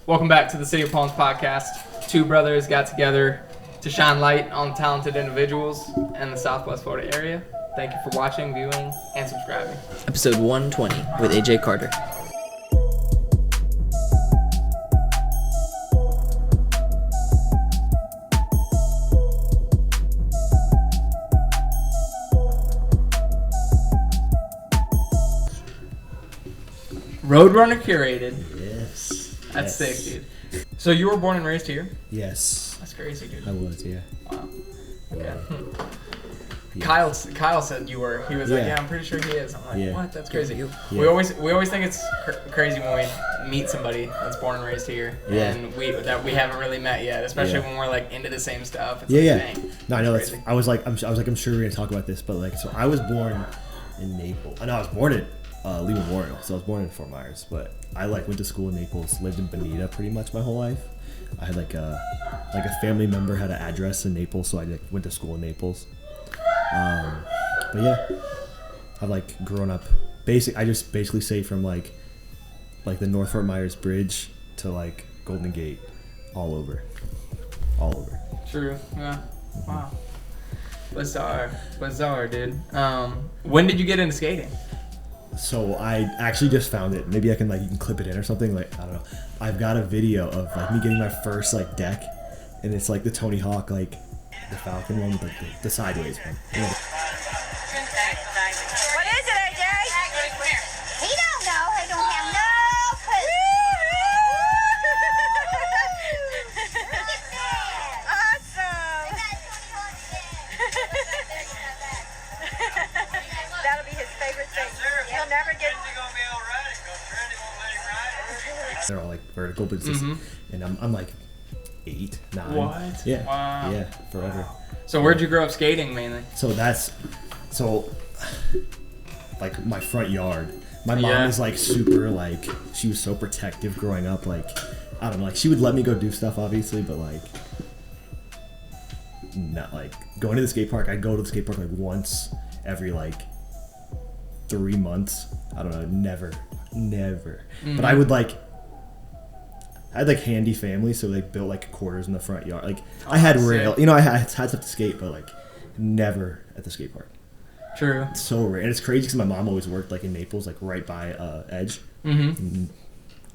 Welcome back to the City of Palms podcast. Two brothers got together to shine light on talented individuals in the Southwest Florida area. Thank you for watching, viewing, and subscribing. Episode 120 with AJ Carter. Roadrunner Curated. Yes. That's sick, dude. So you were born and raised here? Yes. That's crazy, dude. I was, yeah. Wow. Okay. Yeah. Kyle said you were. He was like, yeah, I'm pretty sure he is. I'm like, what? That's crazy. Yeah. We always think it's crazy when we meet somebody that's born and raised here, and we haven't really met yet, especially when we're like into the same stuff. It's dang, no, I know. I was like, I'm sure we're gonna talk about this, but like, so I was born in Naples. I was born in Lee Memorial, so I was born in Fort Myers, but I went to school in Naples, lived in Bonita pretty much my whole life. I had a family member had an address in Naples, so I went to school in Naples. But yeah, I've grown up. I just basically say from like the North Fort Myers Bridge to Golden Gate, all over. True. Yeah. Wow. Bizarre, dude. When did you get into skating? So I actually just found it. Maybe I can you can clip it in or something. I don't know. I've got a video of me getting my first deck, and it's the Tony Hawk the Falcon one with the sideways one. What is it, AJ? He don't know. He don't have no clue. Awesome. That'll be his favorite thing. He'll never get. They're all vertical, but it's just, and I'm 8, 9. What? Yeah. Wow. Yeah, forever. So where'd you grow up skating mainly? So my front yard. My mom is super she was so protective growing up. I don't know, she would let me go do stuff obviously, but not going to the skate park. I'd go to the skate park once every 3 months. I don't know, never. But I would I had handy family, so they built quarters in the front yard. I had rail, I had stuff to skate, but never at the skate park. True. It's so rare, and it's crazy because my mom always worked in Naples, right by Edge. Mm-hmm.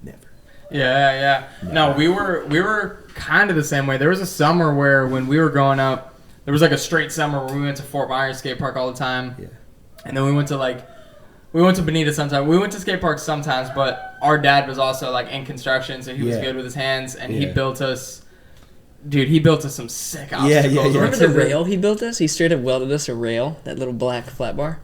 Never. Yeah. No, we were kind of the same way. There was a summer where when we were growing up, there was a straight summer where we went to Fort Myers skate park all the time. Yeah. And then we went to Bonita sometimes. We went to skate parks sometimes, but our dad was also in construction, so he was good with his hands, and he built us. Dude, he built us some sick obstacles. Yeah. Remember the rail he built us? He straight up welded us a rail, that little black flat bar.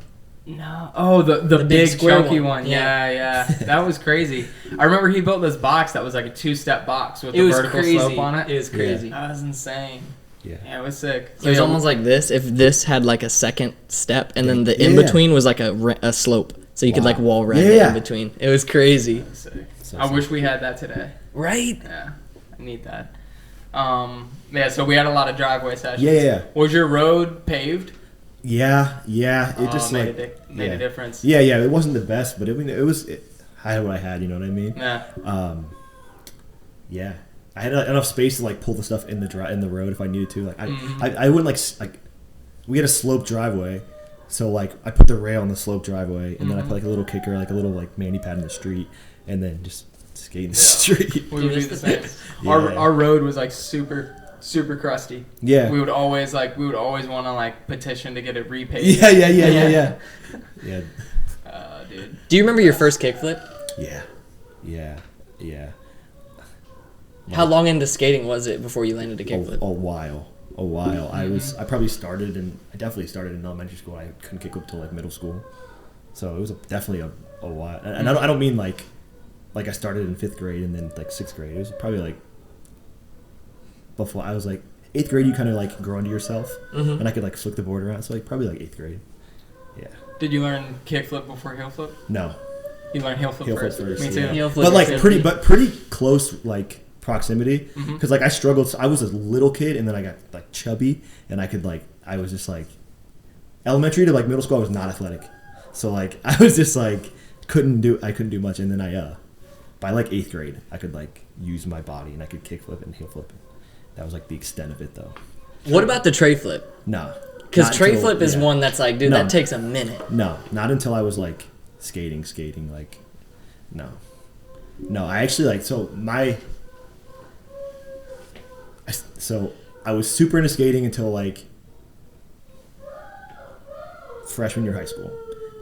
No. Oh, the big chunky one. Yeah. That was crazy. I remember he built this box that was a 2-step box with a vertical slope on it. It was crazy. That was insane. Yeah, it was sick. So it was almost like this, if this had a second step, and then the in-between was a slope. So you could wall run in between. It was crazy. That was sick. I wish we had that today. Right? Yeah, I need that. So we had a lot of driveway sessions. Yeah. Was your road paved? Yeah. It just made a difference. Yeah. It wasn't the best, but I had what I had. You know what I mean? Yeah. Yeah. I had enough space to pull the stuff in the road if I needed to. I wouldn't we had a sloped driveway, so I put the rail on the sloped driveway, and then I put a little kicker, a little mani pad in the street, and then just skate in the street. We would do the same. Our road was super crusty. Yeah. We would always want to petition to get it repaved. Yeah. Dude. Do you remember your first kickflip? Yeah. How long into skating was it before you landed a kickflip? A while. I probably I definitely started in elementary school. I couldn't kick up till middle school, so it was definitely a while. And I don't mean I started in 5th grade and then 6th grade. It was probably before I was 8th grade. You kind of grow into yourself, and I could flick the board around. So probably 8th grade. Yeah. Did you learn kickflip before heel flip? No. You learned heel flip first. Me too. Yeah. But pretty close proximity, because I struggled. I was a little kid, and then I got chubby, and I could I was just elementary to middle school. I was not athletic, so I was just couldn't do much, and then by like 8th grade, I could like use my body and I could kickflip and heel flip. That was like the extent of it though. What about the tray flip? No. Because tray flip is one that's like, dude, that takes a minute. No, not until I was like skating, like, no. No, I actually like, so I was super into skating until like freshman year of high school,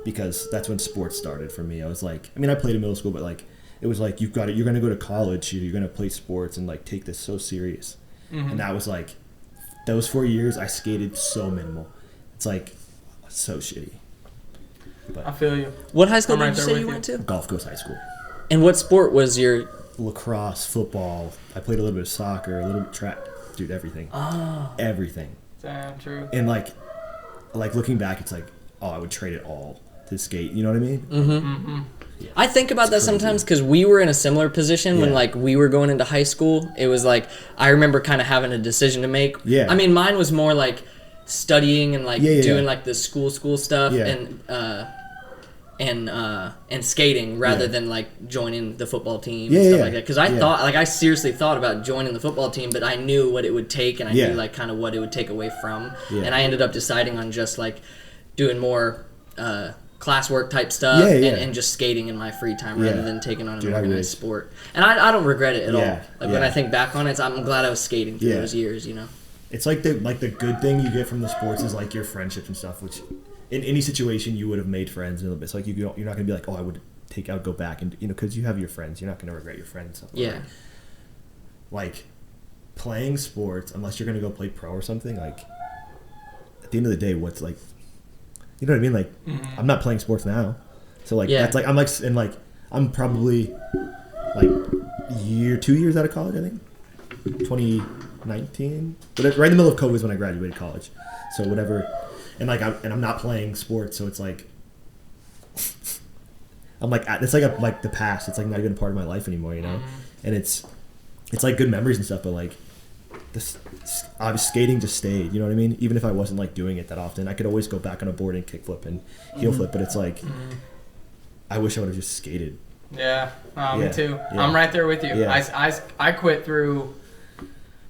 because that's when sports started for me. I was like, I mean, I played in middle school, but like, it was like, you're going to go to college, you're going to play sports and like take this so serious. And that was like, those 4 years I skated so minimal. It's like so shitty. But I feel you. What high school I'm right did you there say you with went to? Gulf Coast High School. And what sport was your... Lacrosse, football. I played a little bit of soccer, a little bit of track. Dude, everything. Oh. Everything. Damn, true. And like looking back, it's like, oh, I would trade it all to skate. You know what I mean? Mm-hmm. Yeah. I think about that sometimes because we were in a similar position when like we were going into high school. It was like, I remember kind of having a decision to make. Yeah. I mean, mine was more like studying and like doing like the school stuff and skating rather than like joining the football team and stuff like that. Because I thought, like, I seriously thought about joining the football team, but I knew what it would take and I knew like kind of what it would take away from. And I ended up deciding on just like doing more classwork type stuff and just skating in my free time rather than taking on an organized sport. And I don't regret it at all. Like when I think back on it, I'm glad I was skating through those years, you know. It's like the good thing you get from the sports is like your friendships and stuff, which in any situation you would have made friends a little bit. So like you're not gonna be like, oh, I would go back and because you have your friends, you're not gonna regret your friends. Like playing sports, unless you're gonna go play pro or something, like at the end of the day, what's like, you know what I mean? Like I'm not playing sports now, so like that's like I'm probably like 2 years out of college, I think. 2019, but right in the middle of COVID is when I graduated college. So whatever, and like I'm not playing sports, so it's like I'm like it's like the past. It's like not even a part of my life anymore, you know. And it's like good memories and stuff, but like this, I was skating just stayed. You know what I mean? Even if I wasn't like doing it that often, I could always go back on a board and kickflip and heel flip. But it's like I wish I would have just skated. Yeah, me too. Yeah. I'm right there with you. Yeah. I quit through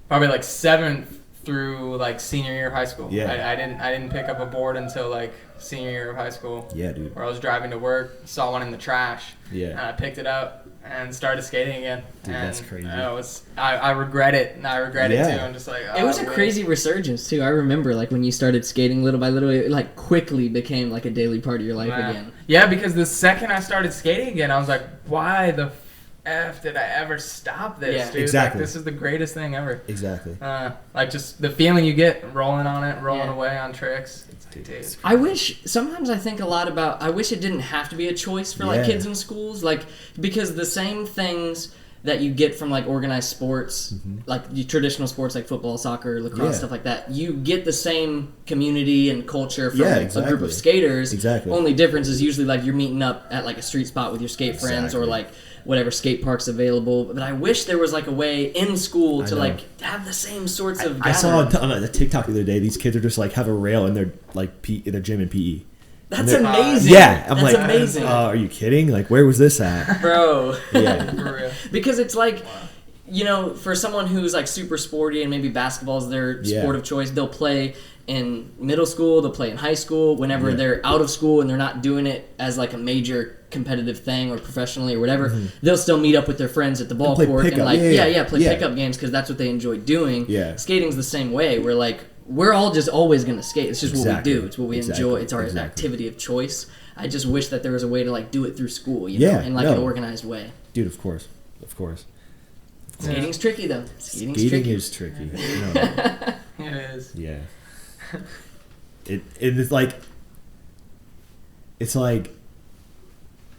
probably like 7th through like senior year of high school. Yeah. I didn't pick up a board until like senior year of high school. Yeah, dude. Where I was driving to work, saw one in the trash. Yeah. And I picked it up and started skating again. Dude, and that's crazy. I regret it. And I regret it too. I'm just like, it was a crazy resurgence too. I remember like when you started skating little by little, it like quickly became like a daily part of your life again. Yeah, because the second I started skating again, I was like, why the F did I ever stop this, dude? Exactly. Like, this is the greatest thing ever. Exactly. Like just the feeling you get rolling on it, rolling away on tricks. It's like, dude. I wish, sometimes I think a lot about, I wish it didn't have to be a choice for like kids in schools, like, because the same things that you get from like organized sports, like the traditional sports like football, soccer, lacrosse, stuff like that, you get the same community and culture from a group of skaters. Exactly. Only difference is usually like you're meeting up at like a street spot with your skate friends or like whatever skate park's available. But I wish there was like a way in school to like have the same sorts of I saw on a TikTok the other day, these kids are just like have a rail in their like in their gym in PE. That's amazing. Yeah, I'm That's like, amazing. Are you kidding? Like, where was this at? Bro. Yeah. For real. Because it's like, you know, for someone who's like super sporty and maybe basketball is their sport of choice, they'll play in middle school, they'll play in high school, whenever they're out of school and they're not doing it as like a major competitive thing or professionally or whatever, they'll still meet up with their friends at the ball court and like play pickup games because that's what they enjoy doing. Yeah. Skating's the same way. We're like, we're all just always going to skate. It's just what we do. It's what we enjoy. It's our activity of choice. I just wish that there was a way to like do it through school, you know, in like an organized way. Dude, of course. Skating's tricky though. Skating is tricky. No. It is. Yeah. It's like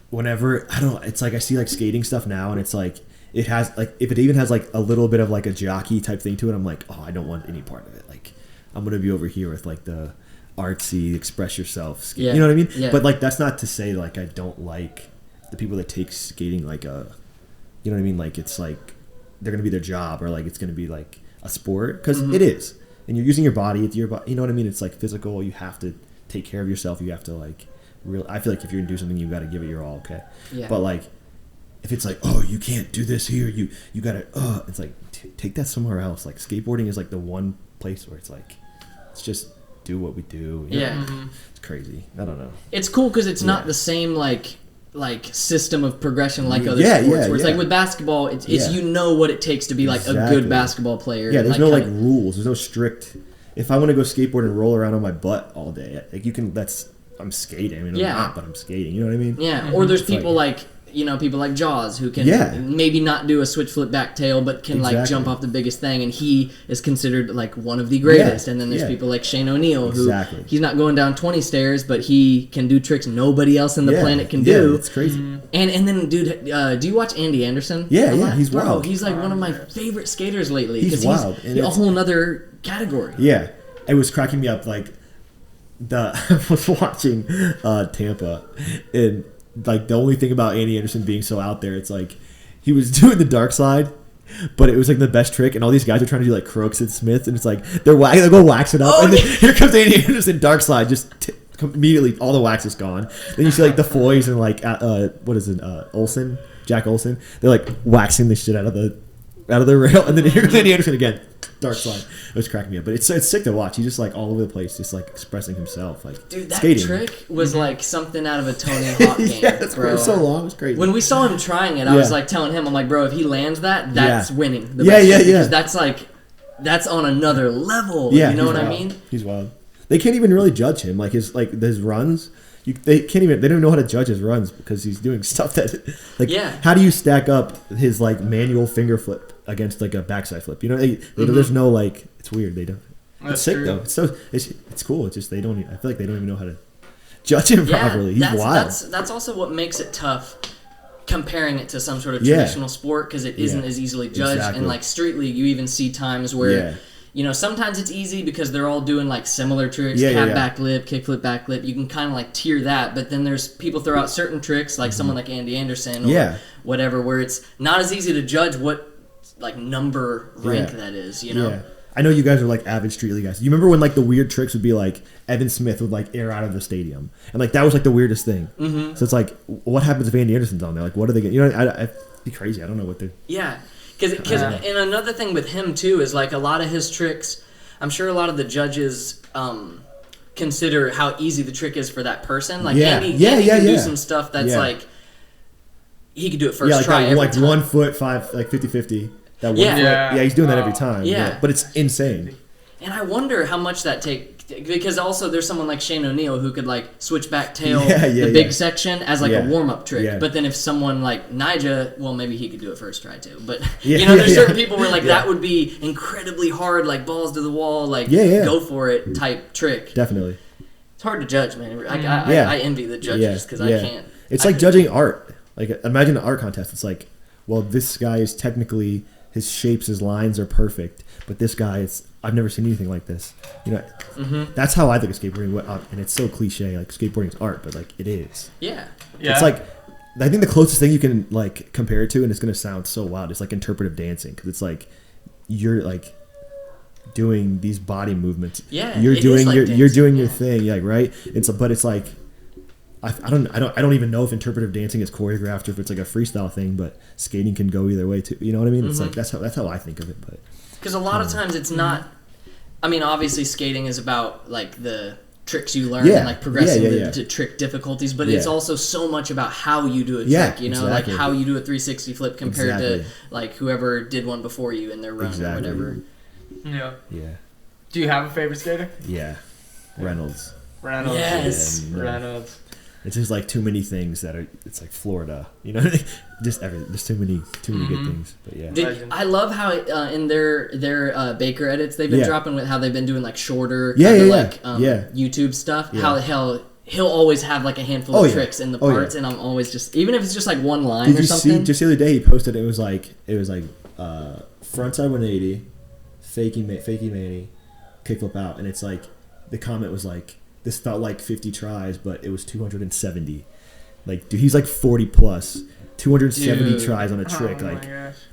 whenever I don't know, it's like I see like skating stuff now and it's like it has like if it even has like a little bit of like a jockey type thing to it, I'm like, oh, I don't want any part of it. Like I'm gonna be over here with like the artsy express yourself. You know what I mean? Yeah. But like that's not to say like I don't like the people that take skating like a, you know what I mean? Like it's like they're gonna be their job or like it's gonna be like a sport because it is, and you're using your body. It's your body. You know what I mean? It's like physical. You have to take care of yourself. You have to like I feel like if you're gonna do something, you got to give it your all. Okay. Yeah. But like if it's like, oh, you can't do this here, you gotta, it's like, take that somewhere else. Like skateboarding is like the one place where it's like, let's just do what we do. You know? It's crazy. I don't know. It's cool because it's not the same like system of progression like other sports where it's like with basketball it's you know what it takes to be like a good basketball player. Yeah, there's like, no like rules. There's no strict. If I want to go skateboard and roll around on my butt all day, like you can. I'm skating. I mean, I'm not, but I'm skating. You know what I mean? Yeah. Or there's people like people like Jaws who can maybe not do a switch flip back tail, but can like jump off the biggest thing, and he is considered like one of the greatest. And then there's people like Shane O'Neill who he's not going down 20 stairs, but he can do tricks nobody else on the planet can do. It's crazy. And then, dude, do you watch Andy Anderson? Yeah, he's wild. He's like one of my favorite skaters lately. He's wild. He's a whole nother category. Yeah, it was cracking me up. Like I was watching Tampa, and like the only thing about Andy Anderson being so out there, it's like he was doing the dark slide, but it was like the best trick, and all these guys are trying to do like Crooks and Smith, and it's like they'll go wax it up, and then here comes Andy Anderson dark slide, just immediately all the wax is gone. Then you see like the Foys and like Jack Olsen, they're like waxing the shit out of the rail, and then here comes Andy Anderson again. Dark slide. It was cracking me up, but it's sick to watch. He's just like all over the place, just like expressing himself. Like, dude, that skating. Trick was like something out of a Tony Hawk game. Bro. It was so long. It was crazy. When we saw him trying it, I was like telling him, I'm like, bro, if he lands that's winning. Yeah. Because that's on another level. Yeah, you know what I mean? He's wild. They can't even really judge him. Like his runs. They don't even know how to judge his runs because he's doing stuff that how do you stack up his like manual finger flip against like a backside flip? You know, there's no like, it's weird. They don't. It's sick though. It's cool. It's just I feel like they don't even know how to judge him properly. He's wild. That's also what makes it tough comparing it to some sort of traditional sport because it isn't as easily judged. Exactly. And like street league, you even see times where sometimes it's easy because they're all doing like similar tricks, back lip, kick flip, back lip. You can kind of like tier that, but then there's people throw out certain tricks like someone like Andy Anderson or whatever, where it's not as easy to judge what like number rank that is, you know? Yeah. I know you guys are like avid street league guys. You remember when like the weird tricks would be like Evan Smith would like air out of the stadium, and like that was like the weirdest thing. Mm-hmm. So it's like, what happens if Andy Anderson's on there? Like, what do they get? You know, I'd be crazy. I don't know what they're. Yeah. Because and another thing with him too is like a lot of his tricks, I'm sure a lot of the judges consider how easy the trick is for that person. Like Andy can do some stuff that's like he could do it first try every time. 1 foot 5 like 50-50. That 1 foot. Yeah, he's doing that every time. Yeah. But it's insane. And I wonder how much that takes. Because also there's someone like Shane O'Neill who could like switch back tail the big section as like a warm-up trick. Yeah. But then if someone like Nija, well, maybe he could do it first try too. But there's certain people where like that would be incredibly hard, like balls to the wall, like go for it type trick. Definitely. It's hard to judge, man. I envy the judges because I can't. It's like judging art. Like imagine an art contest. It's like, well, this guy is technically, his shapes, his lines are perfect, but this guy I've never seen anything like this. You know, that's how I think of skateboarding. And it's so cliche. Like skateboarding is art, but like it is. Yeah. It's like, I think the closest thing you can like compare it to, and it's gonna sound so wild, it's like interpretive dancing because it's like you're like doing these body movements. Yeah. You're doing your thing. Like right. But it's like. I don't even know if interpretive dancing is choreographed or if it's like a freestyle thing, but skating can go either way too. You know what I mean? It's like that's how I think of it. But because a lot of times it's not. I mean, obviously skating is about like the tricks you learn and like progressing the trick difficulties, but it's also so much about how you do a trick. You know, like how you do a 360 flip compared to like whoever did one before you in their run or whatever. Yeah. Yeah. Do you have a favorite skater? Yeah. Reynolds. Yes. Reynolds. It's just like too many things that are. It's like Florida, you know. Just everything. There's too many good things. But yeah, I love how in their Baker edits they've been dropping with how they've been doing like shorter, YouTube stuff. Yeah. How he'll always have like a handful of tricks in the parts, and I'm always just even if it's just like one line or something. Did you see just the other day he posted? It was like frontside 180, fakey manny, kickflip out, and it's like the comment was like. This felt like 50 tries, but it was 270. Like, dude, he's like 40 plus. 270 tries on a trick. Like,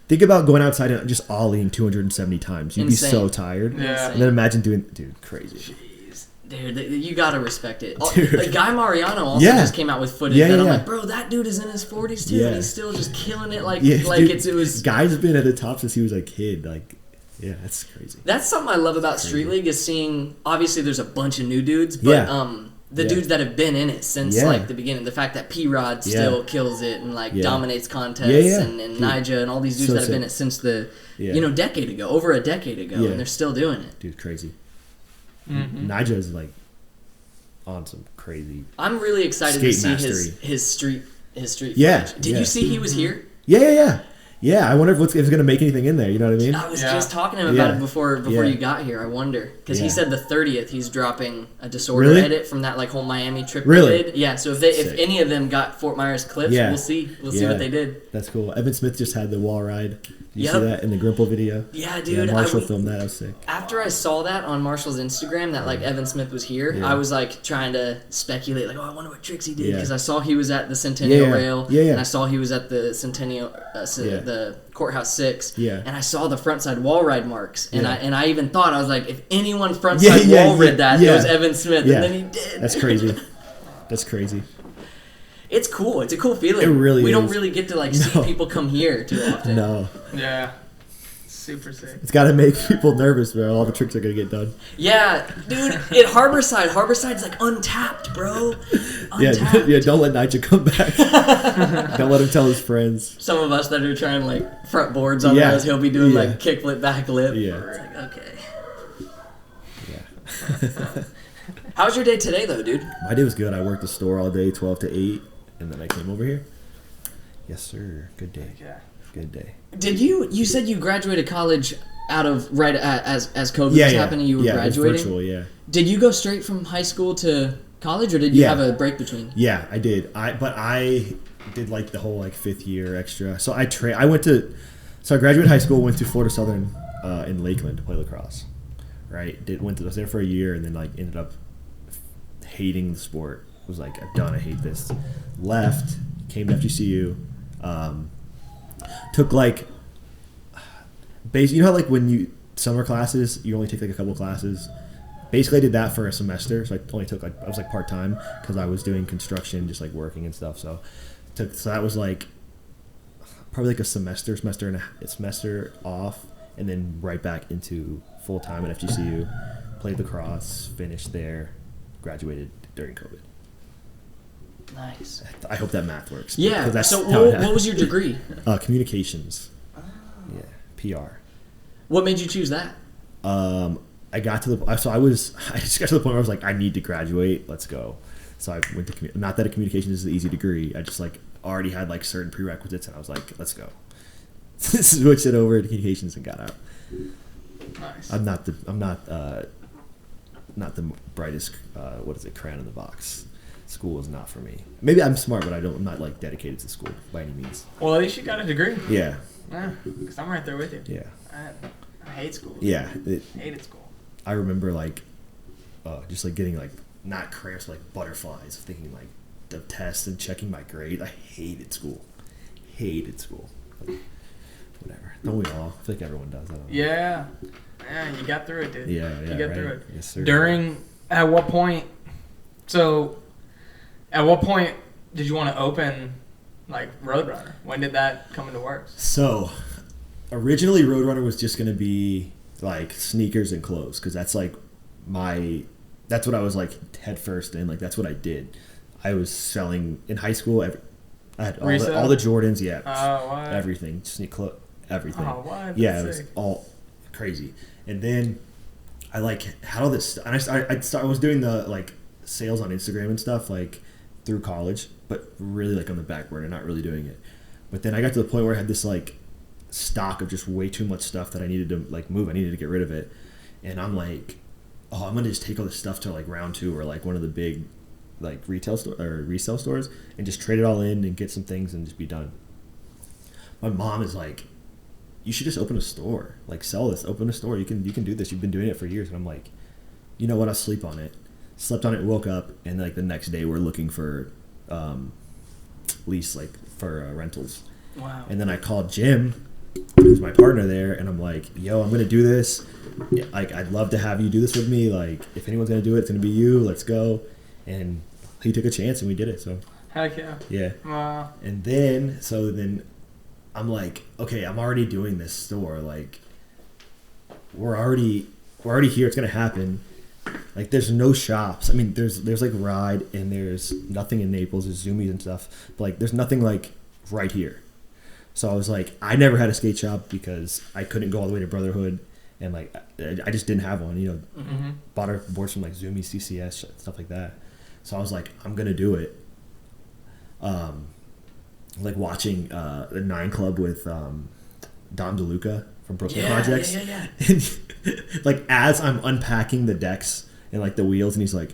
think about going outside and just ollieing 270 times. You'd be so tired. Yeah. And then imagine doing, dude, crazy. Jeez. Dude, you gotta respect it. Dude. Guy Mariano also just came out with footage that I'm like, bro, that dude is in his 40s too, and he's still just killing it. Like dude, it was. Guy's been at the top since he was a kid. Like, yeah, that's crazy. That's something I love about Street League is seeing. Obviously, there's a bunch of new dudes, but the dudes that have been in it since like the beginning. The fact that P-Rod still kills it and like dominates contests, and Nija and all these dudes that have been in it since the decade ago, over a decade ago, and they're still doing it. Dude, crazy. Nija is like on some crazy. I'm really excited to see his street footage. Did you see he was here? Yeah, I wonder if it's going to make anything in there. You know what I mean? I was just talking to him about it before you got here. I wonder because he said the 30th he's dropping a Disorder edit from that like whole Miami trip they did. Yeah, so if any of them got Fort Myers clips, we'll see what they did. That's cool. Evan Smith just had the wall ride. Did you see that in the Grimple video? Yeah, dude. Marshall filmed that. I was sick. After I saw that on Marshall's Instagram that like Evan Smith was here, I was like trying to speculate like, I wonder what tricks he did because I saw he was at the Centennial Rail and I saw he was at the Centennial the Courthouse 6 and I saw the frontside wall ride marks and I even thought I was like if anyone frontside wall rid that it was Evan Smith and then he did. That's crazy. That's crazy. It's cool. It's a cool feeling. It really is. We don't really get to like see people come here too often. No. Yeah. Super sick. It's got to make people nervous, bro. All the tricks are going to get done. Yeah, dude. At Harborside's like untapped, bro. Untapped. Yeah, don't let Nigel come back. Don't let him tell his friends. Some of us that are trying like front boards on those, he'll be doing like kickflip, backflip. Yeah. It's like, okay. Yeah. How was your day today, though, dude? My day was good. I worked the store all day, 12 to 8, and then I came over here. Yes, sir. Good day. Yeah. Good day. Did you said you graduated college out of as COVID was happening, you were graduating? It was virtual, Did you go straight from high school to college, or did you have a break between? Yeah, I did. I did like the whole like 5th year extra. So I graduated high school, went to Florida Southern in Lakeland to play lacrosse. Right? I was there for a year and then like ended up hating the sport. Was like, I'm done. I hate this. Left, came to FGCU. Took like, you know how like when you summer classes, you only take like a couple classes. Basically, I did that for a semester. So I only took I was like part time because I was doing construction, just like working and stuff. So that was like probably like a semester and a semester off, and then right back into full time at FGCU. Played lacrosse, finished there, graduated during COVID. Nice. I hope that math works. Yeah. So what was your degree? Communications. Yeah. PR. What made you choose that? I got to the I just got to the point where I was like, I need to graduate. Let's go. So I went to not that a communications is an easy degree. I just like already had like certain prerequisites, and I was like, let's go. Switched it over to communications and got out. Nice. I'm not the brightest crayon in the box. School is not for me. Maybe I'm smart, but I'm not like dedicated to school by any means. Well, at least you got a degree. Yeah. Yeah, because I'm right there with you. Yeah. I hate school. Yeah. Hated school. I remember like, just like getting like not cramps, but like butterflies, thinking like the tests and checking my grade. I hated school. But whatever. Don't we all? I feel like everyone does. I don't know. Yeah. Yeah, you got through it, dude. Yeah, you got through it. Yes, sir. At what point did you want to open like Roadrunner? When did that come into works? So, originally Roadrunner was just going to be like sneakers and clothes, because that's like that's what I was like head first in. Like that's what I did. I was selling in high school. I had all the Jordans, everything, everything. Oh, what? Yeah, it was all crazy. And then I like had all this, and I was doing the like sales on Instagram and stuff like through college, but really like on the back burner, not really doing it. But then I got to the point where I had this like stock of just way too much stuff that I needed to like move. I needed to get rid of it, and I'm like, oh, I'm gonna just take all this stuff to like Round 2 or like one of the big like retail store or resale stores and just trade it all in and get some things and just be done. My mom is like, you should just open a store, like sell this, open a store. You can do this. You've been doing it for years. And I'm like, you know what? I'll sleep on it. Slept on it, woke up, and like the next day we're looking for lease, like for rentals. Wow. And then I called Jim, who's my partner there, and I'm like, yo, I'm gonna do this. yeah, like, I'd love to have you do this with me. Like, if anyone's gonna do it, it's gonna be you. Let's go. And he took a chance, and we did it. So. Heck yeah. Yeah. Wow. And then I'm like, okay, I'm already doing this store. Like, we're already here. It's gonna happen. Like, there's no shops. I mean, there's like Ride, and there's nothing in Naples. There's Zoomies and stuff. But like, there's nothing like right here. So I was like, I never had a skate shop because I couldn't go all the way to Brotherhood, and like, I just didn't have one. You know, bought our boards from like Zoomies, CCS, stuff like that. So I was like, I'm gonna do it. Like watching the 9 Club with Dom DeLuca from Brooklyn Projects. Yeah. And like, as I'm unpacking the decks and like the wheels, and he's like,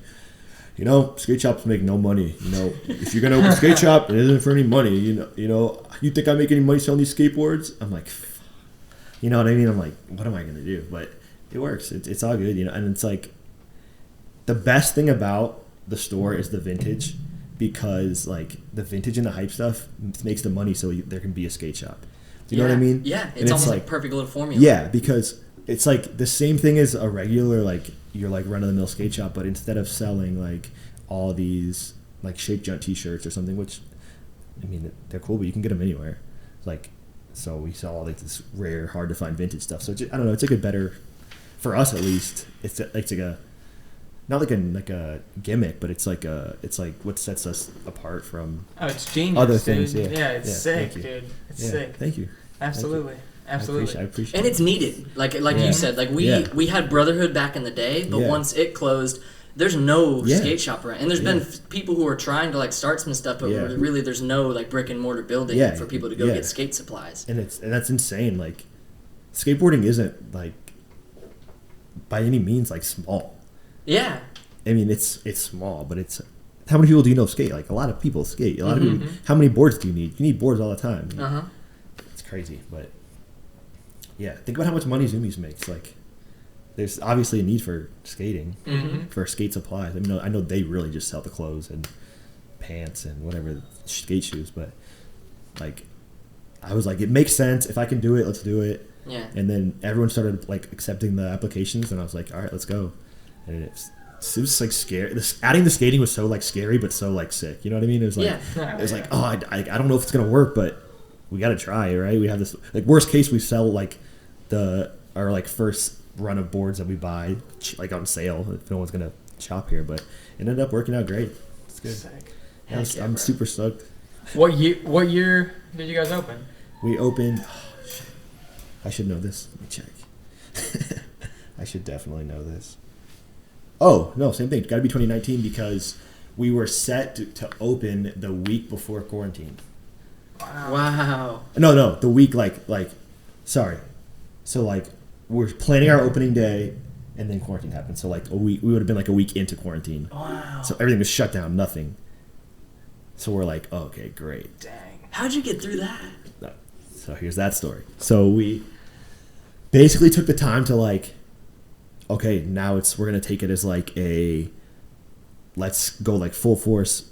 you know, skate shops make no money. You know, if you're gonna open a skate shop, it isn't for any money. You know, you think I make any money selling these skateboards? I'm like, you know what I mean? I'm like, what am I gonna do? But it works. It's all good, you know. And it's like, the best thing about the store is the vintage, because like the vintage and the hype stuff makes the money, so there can be a skate shop. Do you know what I mean? Yeah, it's almost like perfect little formula. Yeah, because it's like the same thing as a regular, like, your like run of the mill skate shop, but instead of selling like all these like Shake Junt t-shirts or something, which, I mean, they're cool, but you can get them anywhere. Like, so we sell all like this rare, hard to find vintage stuff. So I don't know, it's like a better, for us at least, it's like a, not like a gimmick, but it's like what sets us apart from it's genius, other things. Dude. Yeah, it's sick, dude. It's sick. Thank you. Absolutely. Absolutely. I appreciate and it. it's needed. Like you said, like we had Brotherhood back in the day, but once it closed, there's no skate shop around. And there's been people who are trying to like start some stuff, but really there's no like brick and mortar building for people to go get skate supplies. And that's insane. Like, skateboarding isn't like by any means like small. Yeah. I mean, it's small, but it's, how many people do you know skate? Like, a lot of people skate. A lot of people. How many boards do you need? You need boards all the time. It's crazy, but yeah, think about how much money Zoomies makes. Like, there's obviously a need for skating, for skate supplies. I mean, I know they really just sell the clothes and pants and whatever, skate shoes, but like, I was like, it makes sense. If I can do it, let's do it. Yeah. And then everyone started like accepting the applications, and I was like, all right, let's go. And it was like scary. Adding the skating was so like scary, but so like sick. You know what I mean? It was like, oh, I don't know if it's gonna work, but we gotta try, right? We have this, like, worst case, we sell like our like first run of boards that we buy like on sale if no one's gonna shop here, but it ended up working out great. It's good. Sick. I'm super stoked. What year did you guys open? We opened. Oh, shit. I should know this. Let me check. I should definitely know this. Oh, no, same thing. Got to be 2019 because we were set to open the week before quarantine. Wow. No, the week sorry. So like, we're planning our opening day, and then quarantine happened. So like we would have been like a week into quarantine. Wow. So everything was shut down, nothing. So we're like, oh, okay, great. Dang. How'd you get through that? So here's that story. So we basically took the time to like, okay, now we're gonna take it as like let's go like full force.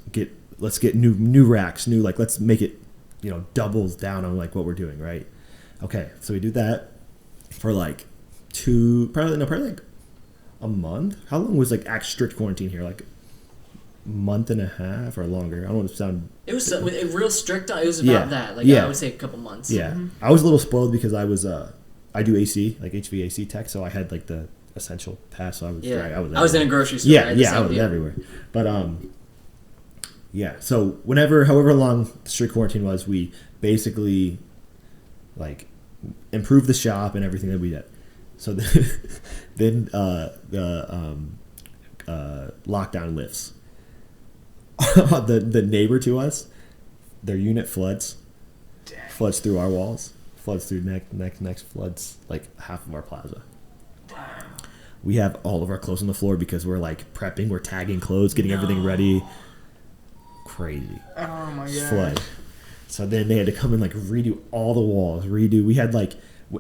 Let's get new racks, let's make it, doubles down on like what we're doing, right? Okay, so we do that for like probably like a month. How long was like strict quarantine here? Like a month and a half or longer? I don't want to sound. It was real strict. It was about that. Like I would say a couple months. Yeah, I was a little spoiled because I was I do AC, like HVAC tech, so I had like the essential pass. So I was in a grocery store. I was everywhere. But so however long the strict quarantine was, we basically like improved the shop and everything that we did. So then the lockdown lifts. the neighbor to us, their unit floods through our walls, floods through next floods like half of our plaza. We have all of our clothes on the floor because we're like prepping, we're tagging clothes, getting everything ready. Crazy. Oh my god. Flood. So then they had to come and like redo all the walls. We had like,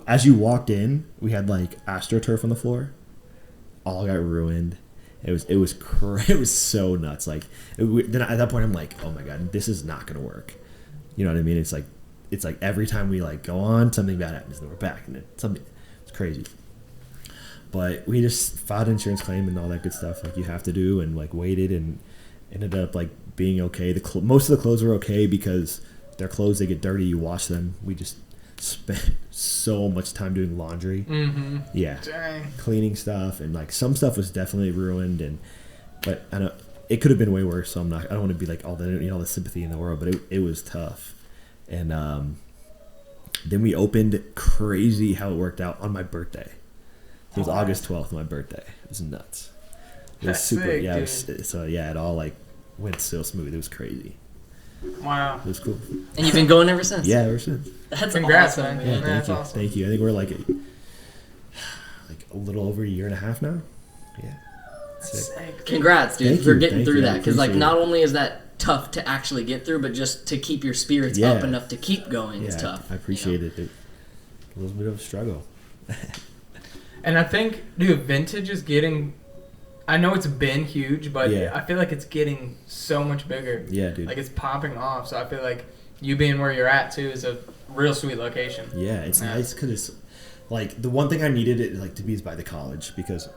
as you walked in, we had like AstroTurf on the floor. All got ruined. It was so nuts. Like then at that point I'm like, oh my god, this is not gonna work. You know what I mean? It's like every time we like go on, something bad happens, and then we're back, and it's crazy. But we just filed an insurance claim and all that good stuff like you have to do, and like waited and ended up like being okay. Most of the clothes were okay because they're clothes, they get dirty, you wash them. We just spent so much time doing laundry. Mm-hmm. Yeah. Dang. Cleaning stuff, and like some stuff was definitely ruined, but I know it could have been way worse, so I don't want to be like all the sympathy in the world, but it was tough. And then we opened. Crazy how it worked out on my birthday. It was August 12th, my birthday. It was nuts. It was super. Sick, yeah, it all like went so smooth. It was crazy. Wow. It was cool. And you've been going ever since? Yeah, ever since. That's Congrats, awesome, man. Yeah, That's awesome. Thank you. I think we're like a little over a year and a half now. Yeah. Sick. Congrats, dude, Thank for you, getting thank through you. that. Because like, Appreciate not it. only is that tough to actually get through, but just to keep your spirits up enough to keep going is tough. I appreciate it. A little bit of a struggle. And I think, dude, vintage is getting. I know it's been huge, but I feel like it's getting so much bigger. Yeah, dude. Like it's popping off. So I feel like you being where you're at too is a real sweet location. Yeah, it's nice because it's like the one thing I needed it like to be is by the college, because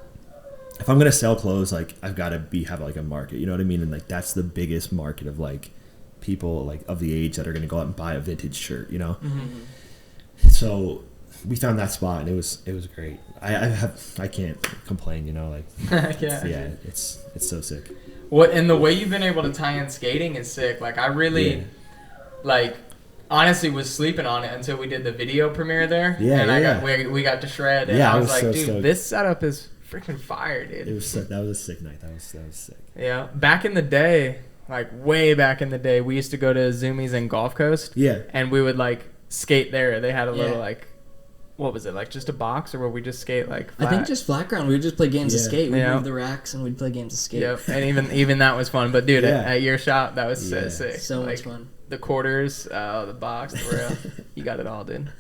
if I'm gonna sell clothes, like I've got to have like a market. You know what I mean? And like that's the biggest market of like people like of the age that are gonna go out and buy a vintage shirt. You know. Mm-hmm. So we found that spot and it was great. I can't complain, you know, like it's so sick. What and the way you've been able to tie in skating is sick. Like I really like honestly was sleeping on it until we did the video premiere there. Yeah, and we got to shred and I was like, so dude, stoked. This setup is freaking fire, dude. It was sick. That was a sick night. That was sick. Yeah. Back in the day, like way back in the day, we used to go to Zoomies and Gulf Coast. Yeah. And we would like skate there. They had a little like what was it, like just a box, or would we just skate like flat? I think just flat ground. We would just play games of skate. We'd Yeah. move the racks and we'd play games of skate. Yep. And even that was fun. But dude, at your shop, that was so sick. So like, much fun. The quarters, the box, the rail. You got it all, dude.